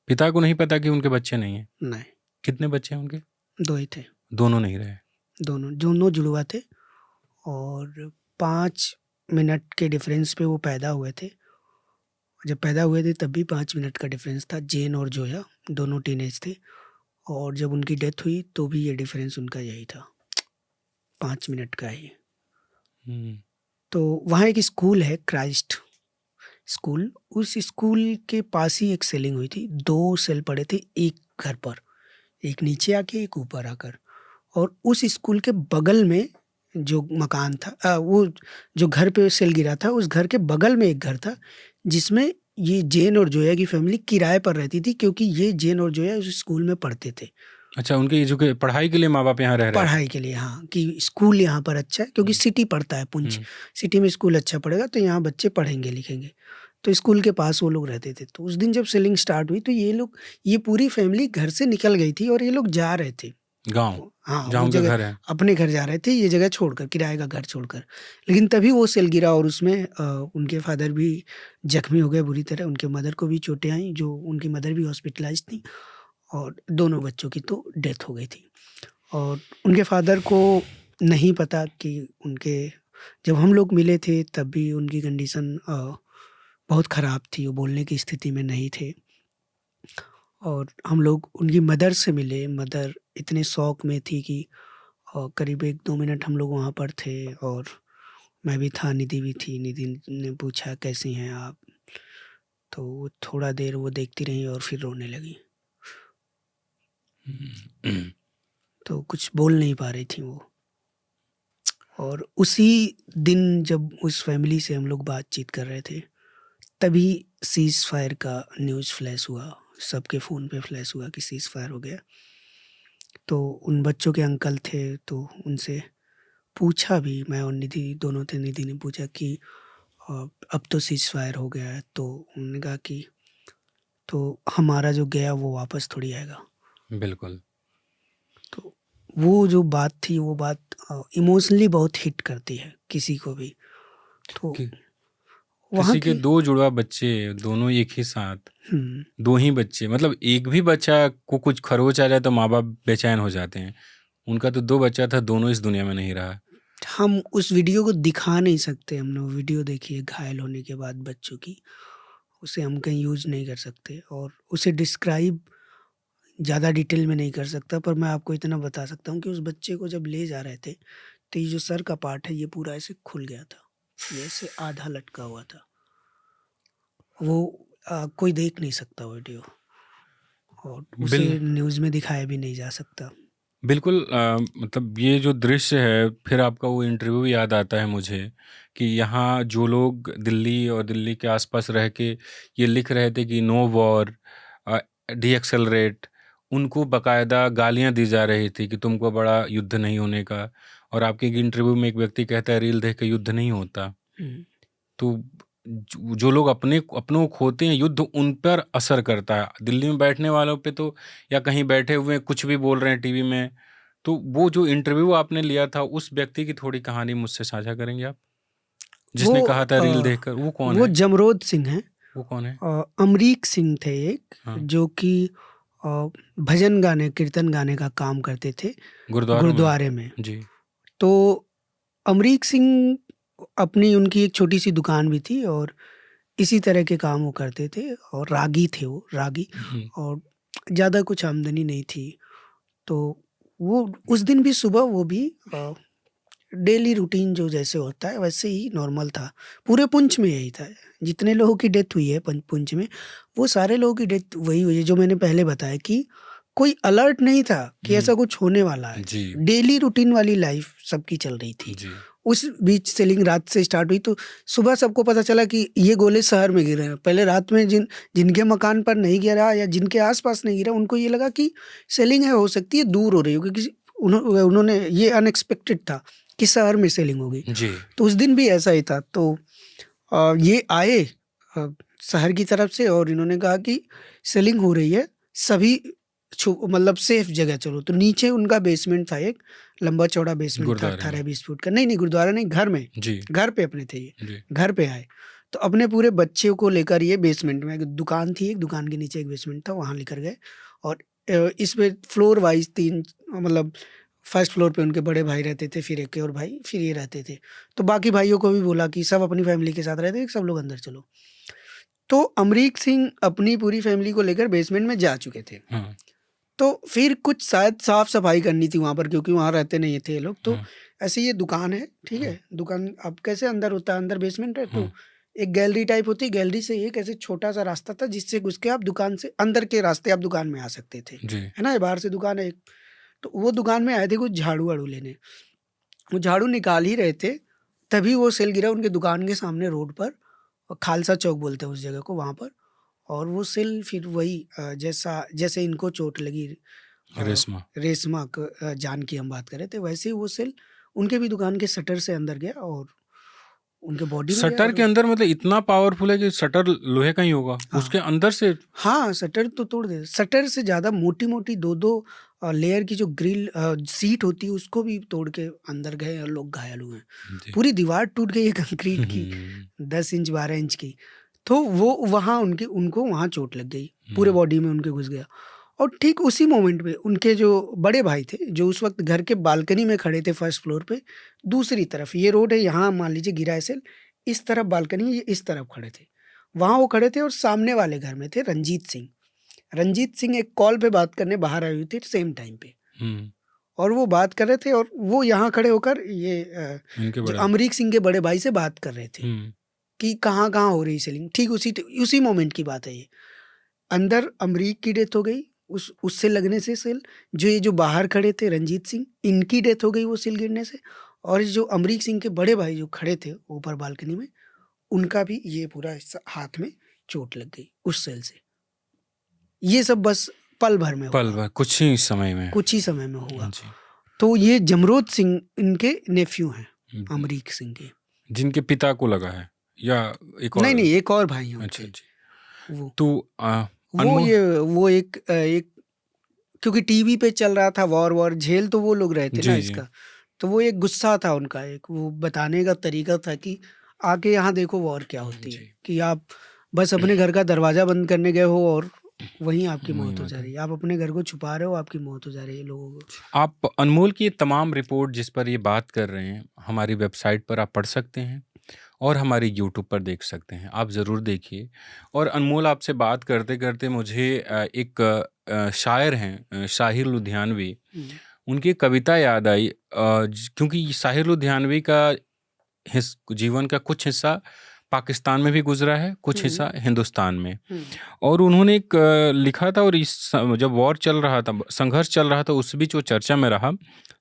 Speaker 1: पिता को नहीं पता कि उनके बच्चे नहीं हैं?
Speaker 3: नहीं,
Speaker 1: कितने बच्चे हैं उनके?
Speaker 3: 2 ही थे,
Speaker 1: दोनों नहीं रहे।
Speaker 3: दोनों दोनों जुड़वा थे और 5 मिनट के डिफरेंस पे वो पैदा हुए थे। जब पैदा हुए थे तब भी 5 मिनट का डिफरेंस था, जेन और जोया, दोनों टीनेज थे, और जब उनकी डेथ हुई तो भी ये डिफरेंस उनका यही था, 5 मिनट का ही।
Speaker 1: हुँ।
Speaker 3: तो वहाँ एक स्कूल है, क्राइस्ट स्कूल, उस स्कूल के पास ही एक सेलिंग हुई थी, 2 सेल पड़े थे एक घर पर, एक नीचे आके एक ऊपर आकर, और उस स्कूल के बगल में जो मकान था, वो जो घर पे सेल गिरा था, उस घर के बगल में एक घर था, जिसमें ये जेन और जोया की फैमिली किराए पर रहती थी, क्योंकि ये जेन और जोया उस स्कूल में पढ़ते थे।
Speaker 1: अच्छा, उनकी पढ़ाई के लिए माँ-बाप यहाँ रह रहे थे।
Speaker 3: पढ़ाई के लिए, हाँ, कि स्कूल यहाँ पर अच्छा है, क्योंकि
Speaker 1: हुँ,
Speaker 3: सिटी पड़ता है पुंछ,
Speaker 1: हुँ।
Speaker 3: सिटी में स्कूल अच्छा पड़ेगा तो यहाँ बच्चे पढ़ेंगे लिखेंगे। तो स्कूल के पास वो लोग रहते थे। तो उस दिन जब सेलिंग स्टार्ट हुई तो ये पूरी फैमिली घर से निकल गई थी और ये लोग जा रहे थे।
Speaker 1: गाँव,
Speaker 3: हाँ,
Speaker 1: जहाँ
Speaker 3: वो
Speaker 1: उनका
Speaker 3: जगह
Speaker 1: घर है।
Speaker 3: अपने घर जा रहे थे, ये जगह छोड़कर, किराए का घर छोड़कर। लेकिन तभी वो सेल गिरा और उसमें उनके फादर भी ज़ख्मी हो गए बुरी तरह, उनके मदर को भी चोटें आईं, जो उनकी मदर भी हॉस्पिटलाइज़्ड थी, और दोनों बच्चों की तो डेथ हो गई थी। और उनके फादर को नहीं पता कि उनके, जब हम लोग मिले थे तब भी उनकी कंडीशन बहुत ख़राब थी, वो बोलने की स्थिति में नहीं थे। और हम लोग उनकी मदर से मिले, मदर इतने शॉक में थी कि करीब 1-2 मिनट हम लोग वहाँ पर थे, और मैं भी था, निधि भी थी। निधि ने पूछा कैसी हैं आप? तो वो थोड़ा देर वो देखती रहीं और फिर रोने लगीं।
Speaker 1: हुँ।
Speaker 3: तो कुछ बोल नहीं पा रही थीं वो। और उसी दिन जब उस फैमिली से हम लोग बातचीत कर रहे थे, तभी सीज़ फायर का न्यूज़ फ्लैश हुआ, सबके फ़ोन पे फ्लैश हुआ कि सीज़ फायर हो गया। तो उन बच्चों के अंकल थे, तो उनसे पूछा भी, मैं और निधि दोनों थे। निधि ने पूछा कि अब तो सीज़ फायर हो गया है, तो उन्होंने कहा कि तो हमारा जो गया वो वापस थोड़ी आएगा।
Speaker 1: बिल्कुल।
Speaker 3: तो वो जो बात थी, वो बात इमोशनली बहुत हिट करती है किसी को भी। तो
Speaker 1: कि
Speaker 3: वहाँ
Speaker 1: किसी के
Speaker 3: की
Speaker 1: 2 जुड़वा बच्चे, दोनों एक ही साथ,
Speaker 3: हुँ,
Speaker 1: 2 ही बच्चे, मतलब एक भी बच्चा को कुछ खरोच आ जाए तो माँ-बाप बेचैन हो जाते हैं। उनका तो 2 बच्चा था, दोनों इस दुनिया में नहीं रहा।
Speaker 3: हम उस वीडियो को दिखा नहीं सकते। हमने वो वीडियो देखी है घायल होने के बाद बच्चों की, उसे हम कहीं यूज़ नहीं कर सकते और उसे डिस्क्राइब ज़्यादा डिटेल में नहीं कर सकता। पर मैं आपको इतना बता सकता हूँ कि उस बच्चे को जब ले जा रहे थे, तो ये जो सर का पार्ट है, ये पूरा ऐसे खुल गया था। ये ऐसे आधा लटका हुआ था। वो कोई देख नहीं सकता वो वीडियो और उसे
Speaker 1: बिल
Speaker 3: न्यूज़ में दिखाया भी नहीं जा सकता।
Speaker 1: बिल्कुल मतलब ये जो दृश्य है, फिर आपका वो इंटरव्यू याद आता है मुझे कि यहाँ जो लोग दिल्ली और दिल्ली के आसपास रह के ये लिख रहे थे कि नो वॉर, डीएक्सेलरेट, उनको बाकायदा गालियाँ दी जा रही थी कि तुमको बड़ा युद्ध नहीं होने का। और आपके एक इंटरव्यू में एक व्यक्ति कहता है रील देख के युद्ध नहीं होता।
Speaker 3: हुँ।
Speaker 1: तो जो लोग अपनों को खोते हैं, युद्ध उन पर असर करता है। दिल्ली में बैठने वालों पे तो, या कहीं बैठे हुए कुछ भी बोल रहे हैं टीवी में। तो वो जो इंटरव्यू आपने लिया था, उस व्यक्ति की थोड़ी कहानी मुझसे साझा करेंगे आप?
Speaker 3: वो
Speaker 1: जिसने कहा था रील देखकर, वो कौन
Speaker 3: वो
Speaker 1: है?
Speaker 3: जमरोद सिंह हैं।
Speaker 1: वो कौन है?
Speaker 3: अमरीक सिंह थे एक,
Speaker 1: हाँ,
Speaker 3: जो कि भजन गाने, कीर्तन गाने का काम करते थे
Speaker 1: गुरुद्वारों में?
Speaker 3: गुरुद्वारे में।
Speaker 1: जी।
Speaker 3: तो अमरीक सिंह अपनी उनकी एक छोटी-सी दुकान भी थी और इसी तरह के काम वो करते थे और रागी थे वो, रागी,
Speaker 1: हुँ,
Speaker 3: और ज़्यादा कुछ आमदनी नहीं थी। तो वो उस दिन भी सुबह वो भी डेली रूटीन जो जैसे होता है वैसे ही नॉर्मल था। पूरे पुंछ में यही था। जितने लोगों की डेथ हुई है पुंछ में, वो सारे लोगों की डेथ वही हुई है जो मैंने पहले बताया कि कोई अलर्ट नहीं था कि
Speaker 1: हुँ,
Speaker 3: ऐसा कुछ होने वाला है।
Speaker 1: जी,
Speaker 3: डेली रूटीन वाली लाइफ सबकी चल रही थी।
Speaker 1: जी,
Speaker 3: उस बीच सेलिंग रात से स्टार्ट हुई, तो सुबह सबको पता चला कि ये गोले शहर में गिरे हैं। पहले रात में जिनके मकान पर नहीं गिरा या जिनके आस-पास नहीं गिरा, उनको ये लगा कि सेलिंग है, हो सकती है दूर हो रही हो, क्योंकि उन्होंने ये अनएक्सपेक्टेड था कि शहर में सेलिंग होगी।
Speaker 1: जी,
Speaker 3: तो उस दिन भी ऐसा ही था। तो ये आए अ, शहर की तरफ से और इन्होंने कहा कि सेलिंग हो रही है, सभी मतलब सेफ जगह चलो। तो नीचे उनका बेसमेंट था, एक लंबा-चौड़ा बेसमेंट था
Speaker 1: गुरुद्वारे में।
Speaker 3: 18-20 फुट का। नहीं, गुरुद्वारा नहीं, घर में।
Speaker 1: जी,
Speaker 3: घर पे अपने थे ये।
Speaker 1: जी,
Speaker 3: घर पे आए, तो अपने पूरे बच्चे को लेकर ये बेसमेंट में, एक दुकान थी, एक दुकान के नीचे एक बेसमेंट था, वहाँ लेकर गए। और इसमें फ्लोर वाइज़ 3, मतलब फर्स्ट फ्लोर पे उनके बड़े भाई रहते थे, फिर एक और भाई, फिर ये रहते थे। तो बाकी भाइयों को भी बोला कि सब अपनी फैमिली के साथ रहते, सब लोग अंदर चलो। तो अमरीक सिंह अपनी पूरी फैमिली को लेकर बेसमेंट में जा चुके थे।
Speaker 1: हाँ,
Speaker 3: तो फिर कुछ शायद साफ-सफाई करनी थी वहाँ पर, क्योंकि वहाँ रहते नहीं थे ये लोग। तो
Speaker 1: हाँ,
Speaker 3: ऐसे ये दुकान है, ठीक
Speaker 1: हाँ,
Speaker 3: है? दुकान अब कैसे अंदर होता है, अंदर बेसमेंट है, तो
Speaker 1: हाँ,
Speaker 3: एक गैलरी टाइप होती है, गैलरी से एक ऐसे छोटा-सा रास्ता था जिससे घुस के आप दुकान से अंदर के रास्ते आप दुकान में आ सकते थे।
Speaker 1: जी,
Speaker 3: है ना? ये बाहर से दुकान है एक। तो वो दुकान में आए थे कुछ झाड़ू-वाड़ू लेने। वो झाड़ू निकाल ही रहे थे, तभी वो सेल गिरा उनकी दुकान के सामने रोड पर, खालसा चौक बोलते हैं उस जगह को, वहाँ पर। और वो सेल फिर वही जैसे इनको चोट लगी,
Speaker 1: रेशमा।
Speaker 3: रेशमा जान की हम बात कर रहे थे, वैसे ही वो सेल उनके भी दुकान के शटर से अंदर गया और उनके बॉडी में गया
Speaker 1: शटर
Speaker 3: और
Speaker 1: के अंदर, मतलब इतना पावरफुल है कि शटर लोहे का ही होगा,
Speaker 3: हाँ।
Speaker 1: उसके अंदर से?
Speaker 3: हाँ, शटर तो तोड़ दे, शटर से ज़्यादा मोटी-मोटी 2-2 लेयर की जो ग्रिल सीट होती है, उसको भी तोड़ के अंदर गए और लोग घायल हुए हैं।
Speaker 1: जी।
Speaker 3: पूरी दीवार टूट गई है कंक्रीट की, 10 इंच 12 इंच की। तो वो वहाँ उनको वहाँ चोट लग गई, पूरे बॉडी में उनके घुस गया। और ठीक उसी मोमेंट पे उनके जो बड़े भाई थे, जो उस वक़्त घर के बालकनी में खड़े थे फर्स्ट फ्लोर पे, दूसरी तरफ ये रोड है, यहाँ मान लीजिए गिरा है सेल, इस तरफ बालकनी है, ये इस तरफ खड़े थे। वहाँ वो खड़े थे और सामने वाले घर में थे रंजीत सिंह। रंजीत सिंह एक कॉल पे बात करने बाहर आए हुए थे सेम टाइम पे,
Speaker 1: हुँ,
Speaker 3: और वो बात कर रहे थे और वो यहाँ खड़े होकर ये
Speaker 1: इनके
Speaker 3: जो
Speaker 1: बड़े।
Speaker 3: अमरीक सिंह के बड़े भाई से बात कर रहे थे
Speaker 1: हुँ,
Speaker 3: कि कहाँ-कहाँ हो रही सेलिंग। ठीक उसी मोमेंट की बात है ये। अंदर अमरीक की डेथ हो गई उससे लगने से सेल। जो बाहर खड़े थे रंजीत सिंह, इनकी डेथ हो गई वो सेल गिरने से। और जो अमरीक सिंह के बड़े भाई जो खड़े थे ऊपर बालकनी में, उनका भी ये पूरा हिस्सा हाथ में चोट लग गई उस सेल से। ये सब बस पल भर में
Speaker 1: पल
Speaker 3: हुआ,
Speaker 1: भर कुछ ही समय में।
Speaker 3: कुछ ही समय में हुआ।
Speaker 1: जी।
Speaker 3: तो ये जमरोद सिंह इनके नेफ्यू हैं, अमरीक सिंह के,
Speaker 1: जिनके पिता को लगा है या एक और?
Speaker 3: नहीं एक और भाई हैं
Speaker 1: अच्छा
Speaker 3: उनके।
Speaker 1: जी।
Speaker 3: वो
Speaker 1: तो
Speaker 3: वो एक क्योंकि टीवी पे चल रहा था वॉर झेल तो वो लोग रहे थे ना
Speaker 1: जी जी।
Speaker 3: इसका, तो वो एक गुस्सा था उनका, एक वो बताने का तरीका था कि आके यहाँ देखो वॉर क्या होती है,
Speaker 1: जी।
Speaker 3: कि आप बस अपने घर का दरवाजा बंद करने गए हो और वहीं आपकी
Speaker 1: वही
Speaker 3: मौत हो
Speaker 1: बात
Speaker 3: जा
Speaker 1: है।
Speaker 3: रही है, आप अपने घर को छुपा रहे हो, आपकी मौत हो जा रही है लोगों को।
Speaker 1: आप अनमोल की ये तमाम रिपोर्ट जिस पर ये बात कर रहे हैं, हमारी वेबसाइट पर आप पढ़ सकते हैं और हमारी यूट्यूब पर देख सकते हैं। आप ज़रूर देखिए। और अनमोल, आपसे बात करते करते मुझे एक शायर हैं, शाहिर लुधियानवी, उनकी कविता याद आई। क्योंकि शाहिर लुधियानवी का जीवन का कुछ हिस्सा पाकिस्तान में भी गुजरा है, कुछ हिस्सा हिंदुस्तान में। और उन्होंने एक लिखा था, और जब वॉर चल रहा था, संघर्ष चल रहा था, उस बीच वो चर्चा में रहा।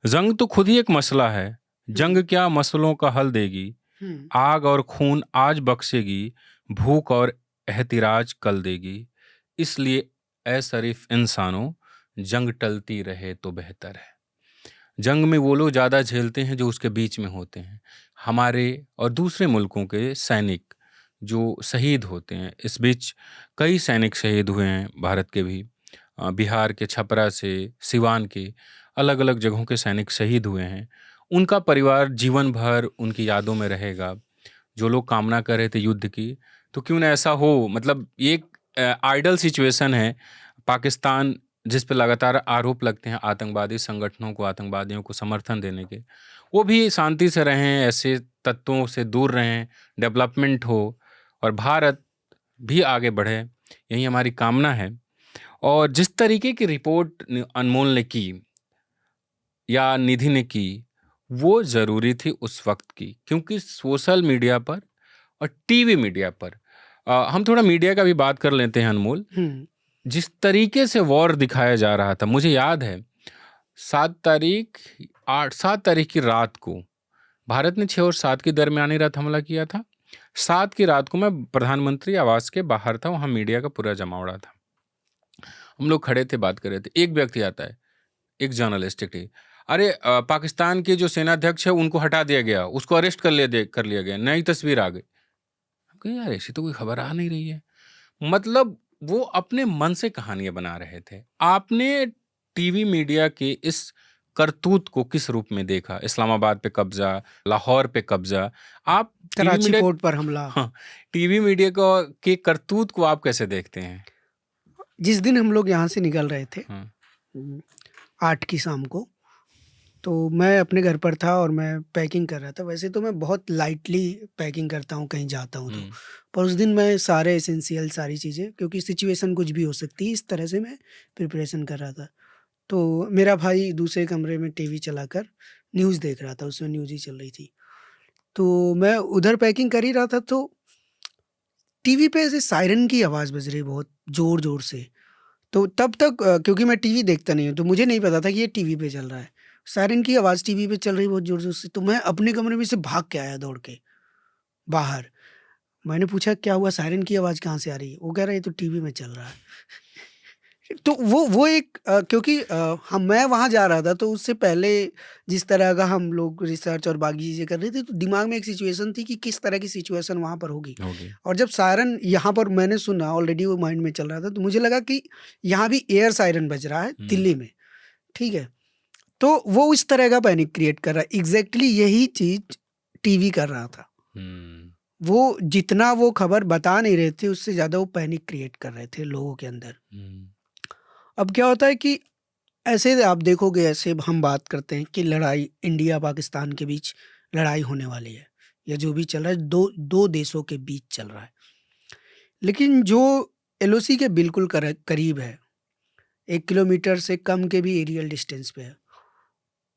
Speaker 1: जंग तो खुद ही एक मसला है, जंग क्या मसलों का हल देगी, आग और खून आज बख्शेगी, भूख और एहतिराज कल देगी, इसलिए ए शरीफ इंसानों, जंग टलती रहे तो बेहतर है। जंग में वो लोग ज़्यादा झेलते हैं जो उसके बीच में होते हैं, हमारे और दूसरे मुल्कों के सैनिक जो शहीद होते हैं। इस बीच कई सैनिक शहीद हुए हैं, भारत के भी, बिहार के छपरा से, सिवान के अलग अलग जगहों के सैनिक शहीद हुए हैं। उनका परिवार जीवन भर उनकी यादों में रहेगा। जो लोग कामना कर रहे थे युद्ध की, तो क्यों ना ऐसा हो। मतलब ये एक आइडल सिचुएशन है पाकिस्तान, जिस पे लगातार आरोप लगते हैं आतंकवादी संगठनों को, आतंकवादियों को समर्थन देने के, वो भी शांति से रहें, ऐसे तत्वों से दूर रहें, डेवलपमेंट हो और भारत भी आगे बढ़े, यही हमारी कामना है। और जिस तरीके की रिपोर्ट अनमोल ने की या निधि ने की, वो ज़रूरी थी उस वक्त की, क्योंकि सोशल मीडिया पर और टीवी मीडिया पर, हम थोड़ा मीडिया का भी बात कर लेते हैं अनमोल। जिस तरीके से वॉर दिखाया जा रहा था, मुझे याद है 7 तारीख की रात को भारत ने 6 और 7 के दरमियानी रात हमला किया था। 7 की रात को मैं प्रधानमंत्री आवास के बाहर था, वहाँ मीडिया का पूरा जमावड़ा था। हम लोग खड़े थे, बात कर रहे थे। एक व्यक्ति आता है, एक जर्नलिस्ट थी, अरे पाकिस्तान के जो सेनाध्यक्ष है उनको हटा दिया गया, उसको अरेस्ट कर लिया गया, नई तस्वीर आ गई। यार ऐसी तो कोई खबर आ नहीं रही है। मतलब वो अपने मन से कहानियां बना रहे थे। आपने टीवी मीडिया के इस करतूत को किस रूप में देखा? इस्लामाबाद पे कब्जा, लाहौर पे कब्जा, आप
Speaker 3: कराची पोर्ट पर हमला।
Speaker 1: हाँ, टीवी मीडिया के करतूत को आप कैसे देखते हैं?
Speaker 3: जिस दिन हम लोग यहाँ से निकल रहे थे 8 की शाम को, तो मैं अपने घर पर था और मैं पैकिंग कर रहा था। वैसे तो मैं बहुत लाइटली पैकिंग करता हूँ कहीं जाता हूँ तो, पर उस दिन मैं सारे एसेंशियल सारी चीज़ें, क्योंकि सिचुएशन कुछ भी हो सकती है, इस तरह से मैं प्रिपरेशन कर रहा था। तो मेरा भाई दूसरे कमरे में टीवी चलाकर न्यूज़ देख रहा था, उसमें न्यूज़ ही चल रही थी। तो मैं उधर पैकिंग कर ही रहा था, तो टीवी पे ऐसे सायरन की आवाज़ बज रही बहुत ज़ोर-ज़ोर से। तो तब तक क्योंकि मैं टीवी देखता नहीं हूँ, तो मुझे नहीं पता था कि ये टीवी पे चल रहा है। सायरन की आवाज़ टीवी पे चल रही बहुत ज़ोर-ज़ोर से, तो मैं अपने कमरे में से भाग के आया दौड़ के बाहर। मैंने पूछा क्या हुआ, सायरन की आवाज़ कहाँ से आ रही है? वो कह रहा है ये तो टीवी में चल रहा है। तो वो एक क्योंकि मैं वहाँ जा रहा था, तो उससे पहले जिस तरह का हम लोग रिसर्च और बाकी चीज़ें कर रहे थे, तो दिमाग में एक सिचुएशन थी कि किस तरह की सिचुएशन वहाँ पर होगी। और जब सायरन यहाँ पर मैंने सुना, ऑलरेडी वो माइंड में चल रहा था, तो मुझे लगा कि यहाँ भी एयर सायरन बज रहा है दिल्ली में, ठीक है? तो वो इस तरह का पैनिक क्रिएट कर रहा है। एग्जैक्टली यही चीज़ टीवी कर रहा था। वो जितना वो खबर बता नहीं रहे थे, उससे ज़्यादा वो पैनिक क्रिएट कर रहे थे लोगों के अंदर। अब क्या होता है कि ऐसे आप देखोगे, ऐसे हम बात करते हैं कि लड़ाई इंडिया पाकिस्तान के बीच लड़ाई होने वाली है, या जो भी चल रहा है, दो देशों के बीच चल रहा है। लेकिन जो एलओसी के बिल्कुल करीब है, 1 किलोमीटर से कम के भी एरियल डिस्टेंस पे है,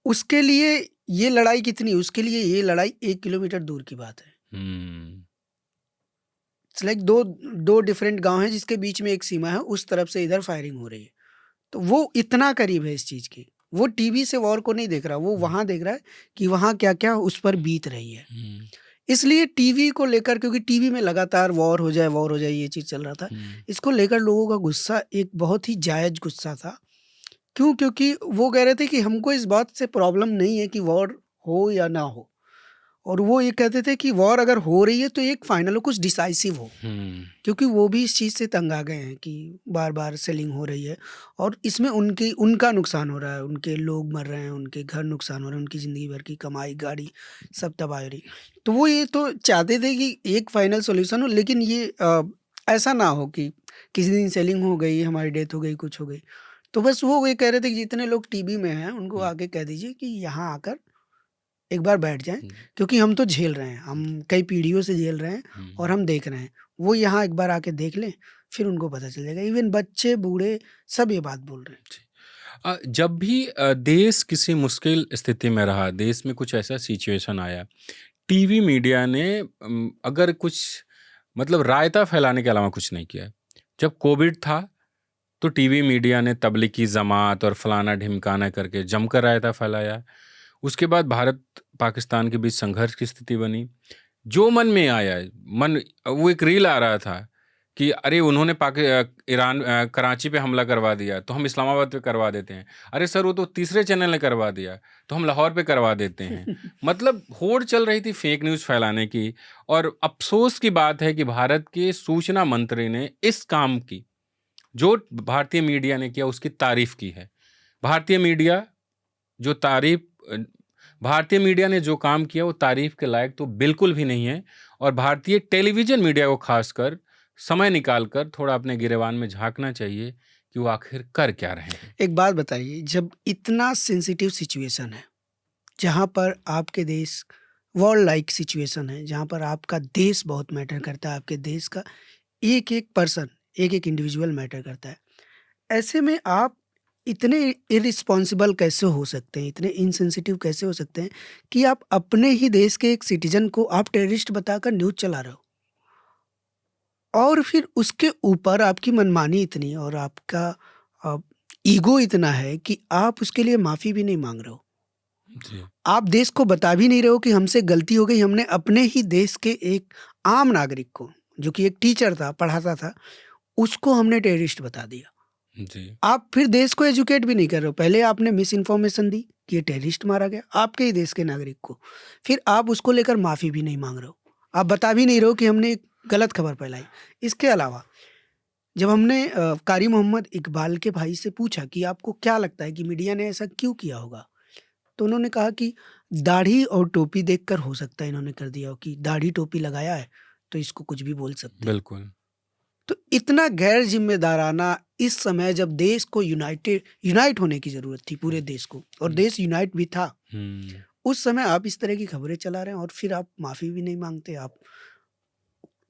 Speaker 3: उसके लिए ये लड़ाई कितनी, उसके लिए ये लड़ाई 1 किलोमीटर दूर की बात है। इट्स लाइक दो डिफरेंट गांव हैं जिसके बीच में एक सीमा है, उस तरफ से इधर फायरिंग हो रही है। तो वो इतना करीब है इस चीज़ के। वो टीवी से वॉर को नहीं देख रहा, वो वहाँ देख रहा है कि वहाँ क्या क्या उस पर बीत रही है। इसलिए टीवी को लेकर, क्योंकि टीवी में लगातार वॉर हो जाए ये चीज़ चल रहा था। इसको लेकर लोगों का गुस्सा एक बहुत ही जायज़ गुस्सा था। क्यों? क्योंकि वो कह रहे थे कि हमको इस बात से प्रॉब्लम नहीं है कि वॉर हो या ना हो, और वो ये कहते थे कि वॉर अगर हो रही है तो एक फाइनल हो, कुछ डिसाइसिव हो। क्योंकि वो भी इस चीज़ से तंग आ गए हैं कि बार-बार सेलिंग हो रही है और इसमें उनका नुकसान हो रहा है, उनके लोग मर रहे हैं, उनके घर नुकसान हो रहे हैं, उनकी ज़िंदगी भर की कमाई, गाड़ी सब तबाह हो रही। तो वो ये तो चाहते थे कि एक फाइनल सॉल्यूशन हो, लेकिन ये ऐसा ना हो कि किसी दिन सेलिंग हो गई, हमारी डेथ हो गई, कुछ हो गई। तो बस वो ये कह रहे थे कि जितने लोग टीबी में हैं, उनको आके कह दीजिए कि यहाँ आकर एक बार बैठ जाएँ, क्योंकि हम तो झेल रहे हैं, हम कई पीढ़ियों से झेल रहे हैं और हम देख रहे हैं। वो यहाँ एक बार आके देख लें, फिर उनको पता चल जाएगा। इवन बच्चे, बूढ़े सब ये बात बोल रहे हैं।
Speaker 1: जब भी देश किसी मुश्किल स्थिति में रहा, देश में कुछ ऐसा सिचुएशन आया, टीवी मीडिया ने अगर कुछ मतलब रायता फैलाने के अलावा कुछ नहीं किया। जब कोविड था तो टीवी मीडिया ने तबलीगी जमात और फलाना ढिमकाना करके जमकर रायता फैलाया। उसके बाद भारत पाकिस्तान के बीच संघर्ष की स्थिति बनी। जो मन में आया, वो एक रील आ रहा था कि अरे उन्होंने कराची पे हमला करवा दिया तो हम इस्लामाबाद पे करवा देते हैं। अरे सर वो तो तीसरे चैनल ने करवा दिया तो हम लाहौर पे करवा देते हैं। मतलब होड़ चल रही थी फेक न्यूज़ फैलाने की। और अफसोस की बात है कि भारत के सूचना मंत्री ने इस काम की, जो भारतीय मीडिया ने किया, उसकी तारीफ की है। भारतीय मीडिया ने जो काम किया वो तारीफ के लायक तो बिल्कुल भी नहीं है। और भारतीय टेलीविजन मीडिया को खासकर समय निकालकर थोड़ा अपने गिरेबान में झांकना चाहिए कि वो आखिर कर क्या रहे हैं।
Speaker 3: एक बात बताइए, जब इतना सेंसिटिव सिचुएशन है, जहाँ पर आपके देश वॉर लाइक सिचुएशन है, जहाँ पर आपका देश बहुत मैटर करता है, आपके देश का एक-एक पर्सन, एक-एक इंडिविजुअल मैटर करता है। ऐसे में आप इतने इर्रिस्पॉन्सिबल कैसे हो सकते हैं, इतने इनसेंसिटिव कैसे हो सकते हैं कि आप अपने ही देश के एक सिटीजन को आप टेररिस्ट बताकर न्यूज़ चला रहे हो? और फिर उसके ऊपर आपकी मनमानी इतनी और आपका ईगो इतना है कि आप उसके लिए माफ़ी भी नहीं माँग रहे हो।
Speaker 1: जी।
Speaker 3: आप देश को बता भी नहीं रहे हो कि हमसे गलती हो गई, हमने अपने ही देश के एक आम नागरिक को, जो कि एक टीचर था, पढ़ाता था, उसको हमने टेररिस्ट बता दिया।
Speaker 1: जी।
Speaker 3: आप फिर देश को एजुकेट भी नहीं कर रहे हो। पहले आपने मिस इन्फॉर्मेशन दी कि ये टेररिस्ट मारा गया, आपके ही देश के नागरिक को। फिर आप उसको लेकर माफ़ी भी नहीं माँग रहे हो। आप बता भी नहीं रहे हो कि हमने गलत खबर फैलाई। इसके अलावा जब हमने कारी मोहम्मद इकबाल के भाई से पूछा कि आपको क्या लगता है कि मीडिया ने ऐसा क्यों किया होगा? तो उन्होंने कहा कि दाढ़ी और टोपी देखकर हो सकता है इन्होंने कर दिया हो कि दाढ़ी टोपी लगाया है तो इसको कुछ भी बोल सकते हैं।
Speaker 1: बिल्कुल।
Speaker 3: तो इतना गैर जिम्मेदाराना इस समय, जब देश को यूनाइट होने की ज़रूरत थी, पूरे देश को, और देश यूनाइट भी था, उस समय आप इस तरह की खबरें चला रहे हैं और फिर आप माफ़ी भी नहीं मांगते। आप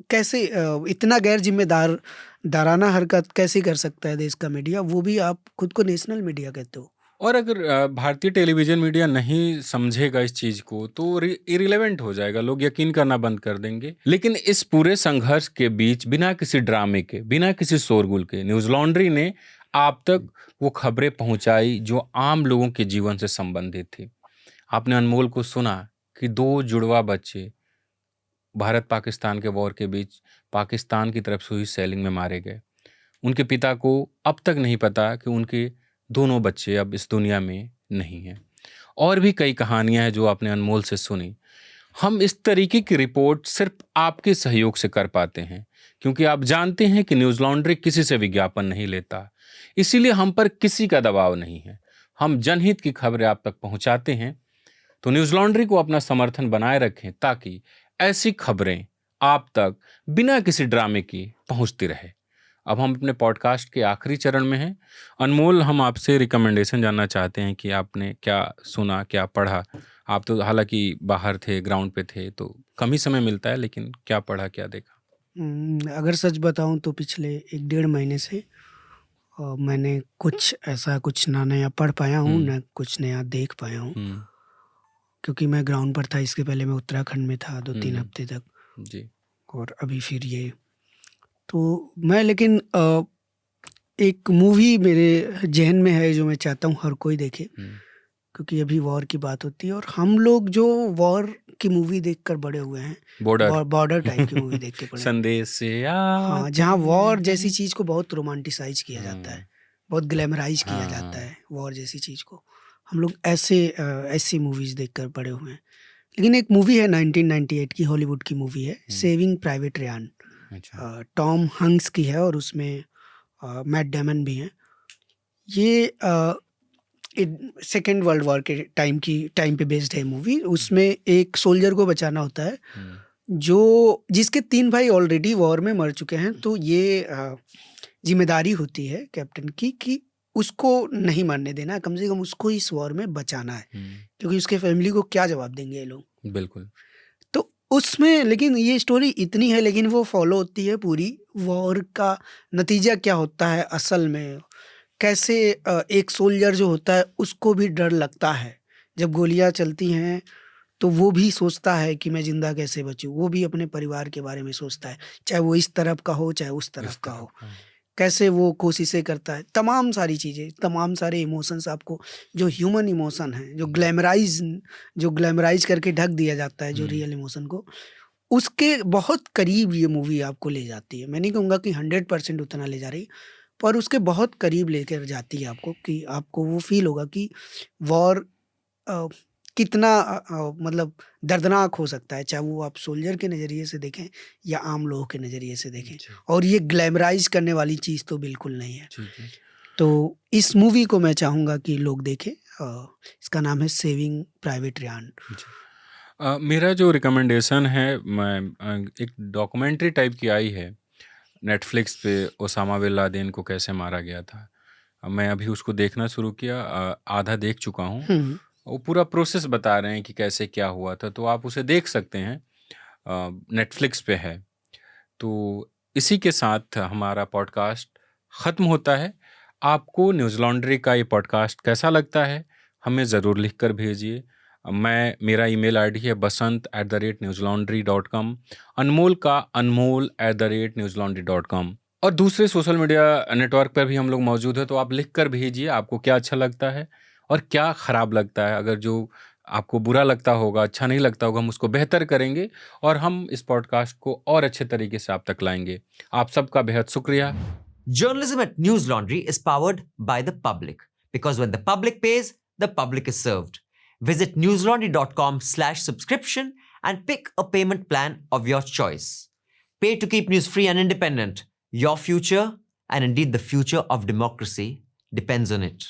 Speaker 3: कैसे इतना गैर जिम्मेदाराना हरकत कैसे कर सकता है देश का मीडिया, वो भी आप खुद को नेशनल मीडिया कहते हो।
Speaker 1: और अगर भारतीय टेलीविज़न मीडिया नहीं समझेगा इस चीज़ को तो इरिलेवेंट हो जाएगा, लोग यकीन करना बंद कर देंगे। लेकिन इस पूरे संघर्ष के बीच बिना किसी ड्रामे के, बिना किसी शोरगुल के, न्यूज़ लॉन्ड्री ने आप तक वो खबरें पहुंचाई जो आम लोगों के जीवन से संबंधित थी। आपने अनमोल को सुना कि 2 जुड़वा बच्चे भारत पाकिस्तान के वॉर के बीच पाकिस्तान की तरफ से हुई सेलिंग में मारे गए। उनके पिता को अब तक नहीं पता कि उनके दोनों बच्चे अब इस दुनिया में नहीं हैं। और भी कई कहानियां हैं जो आपने अनमोल से सुनी। हम इस तरीके की रिपोर्ट सिर्फ आपके सहयोग से कर पाते हैं, क्योंकि आप जानते हैं कि न्यूज़ लॉन्ड्री किसी से विज्ञापन नहीं लेता, इसीलिए हम पर किसी का दबाव नहीं है। हम जनहित की खबरें आप तक पहुंचाते हैं। तो न्यूज़ लॉन्ड्री को अपना समर्थन बनाए रखें ताकि ऐसी खबरें आप तक बिना किसी ड्रामे की पहुंचती रहे। अब हम अपने पॉडकास्ट के आखिरी चरण में हैं। अनमोल, हम आपसे रिकमेंडेशन जानना चाहते हैं कि आपने क्या सुना, क्या पढ़ा। आप तो हालांकि बाहर थे, ग्राउंड पे थे, तो कम ही समय मिलता है, लेकिन क्या पढ़ा, क्या देखा?
Speaker 3: अगर सच बताऊं तो पिछले 1-1.5 महीने से मैंने कुछ ना नया पढ़ पाया हूँ, ना कुछ नया देख पाया हूँ, क्योंकि मैं ग्राउंड पर था। इसके पहले मैं उत्तराखंड में था 2-3 हफ्ते तक
Speaker 1: जी।
Speaker 3: और अभी फिर ये। तो मैं लेकिन एक मूवी मेरे ज़हन में है जो मैं चाहता हूँ हर कोई देखे, क्योंकि अभी वॉर की बात होती है और हम लोग जो वॉर की मूवी देखकर बड़े हुए हैं,
Speaker 1: बॉर्डर
Speaker 3: बॉर्डर टाइप की मूवी देख के बड़े हैं।
Speaker 1: संदेश से
Speaker 3: हाँ, जहाँ वॉर जैसी चीज़ को बहुत रोमांटिसाइज किया जाता है,
Speaker 1: हाँ,
Speaker 3: बहुत ग्लैमराइज किया जाता है वॉर जैसी चीज़ को। हम लोग ऐसी मूवीज़ देखकर बड़े हुए हैं। लेकिन एक मूवी है 1998 की, हॉलीवुड की मूवी है, सेविंग प्राइवेट रियान।
Speaker 1: अच्छा
Speaker 3: टॉम हंक्स की है और उसमें मैट डेमन भी हैं। ये सेकेंड वर्ल्ड वॉर के टाइम पे बेस्ड है मूवी। उसमें एक सोल्जर को बचाना होता है जिसके 3 भाई ऑलरेडी वॉर में मर चुके हैं। तो ये जिम्मेदारी होती है कैप्टन की कि उसको नहीं मरने देना, कम से कम उसको इस वॉर में बचाना है, क्योंकि उसके फैमिली को क्या जवाब देंगे ये लोग।
Speaker 1: बिल्कुल
Speaker 3: तो उसमें लेकिन ये स्टोरी इतनी है, लेकिन वो फॉलो होती है पूरी वॉर का नतीजा क्या होता है असल में, कैसे एक सोल्जर जो होता है उसको भी डर लगता है जब गोलियां चलती हैं, तो वो भी सोचता है कि मैं जिंदा कैसे बचूं। वो भी अपने परिवार के बारे में सोचता है, चाहे वो इस तरफ का हो चाहे उस तरफ
Speaker 1: इस
Speaker 3: का
Speaker 1: तरफ
Speaker 3: हो।
Speaker 1: हाँ।
Speaker 3: कैसे वो कोशिशें करता है, तमाम सारी चीज़ें, तमाम सारे इमोशंस आपको, जो ह्यूमन इमोशन है, जो ग्लैमराइज करके ढक दिया जाता है जो रियल इमोशन को, उसके बहुत करीब ये मूवी आपको ले जाती है। मैं नहीं कहूँगा कि 100% उतना ले जा रही, पर उसके बहुत करीब लेकर जाती है आपको, कि आपको वो फील होगा कि वॉर कितना मतलब दर्दनाक हो सकता है, चाहे वो आप सोल्जर के नज़रिए से देखें या आम लोगों के नज़रिए से देखें।
Speaker 1: जी
Speaker 3: और ये ग्लैमराइज करने वाली चीज़ तो बिल्कुल नहीं है।
Speaker 1: जी जी
Speaker 3: तो इस मूवी को मैं चाहूँगा कि लोग देखें। इसका नाम है सेविंग प्राइवेट रियान।
Speaker 1: जी। मेरा जो रिकमेंडेशन है, मैं एक डॉक्यूमेंट्री टाइप की आई है नेटफ्लिक्स पे, ओसामा बिन लादेन को कैसे मारा गया था। मैं अभी उसको देखना शुरू किया, आधा देख चुका हूँ।
Speaker 3: हुँ,
Speaker 1: वो पूरा प्रोसेस बता रहे हैं कि कैसे क्या हुआ था, तो आप उसे देख सकते हैं, नेटफ्लिक्स पे है। तो इसी के साथ हमारा पॉडकास्ट ख़त्म होता है। आपको न्यूज़ लॉन्ड्री का ये पॉडकास्ट कैसा लगता है, हमें ज़रूर लिख कर भेजिए। मेरा ईमेल आईडी है basant@newslaundry.com, अनमोल का anmol@newslaundry.com, और दूसरे सोशल मीडिया नेटवर्क पर भी हम लोग मौजूद हैं। तो आप लिख कर भेजिए आपको क्या अच्छा लगता है और क्या ख़राब लगता है। अगर जो आपको बुरा लगता होगा, अच्छा नहीं लगता होगा, हम उसको बेहतर करेंगे और हम इस पॉडकास्ट को और अच्छे तरीके से आप तक लाएंगे। आप सबका बेहद शुक्रिया।
Speaker 4: Journalism at News Laundry is powered by the public, because when the public pays, the public is served. Visit newslaundry.com/subscription and pick a payment plan of your choice. Pay to keep news free and independent. Your future, and indeed the future of democracy, depends on it.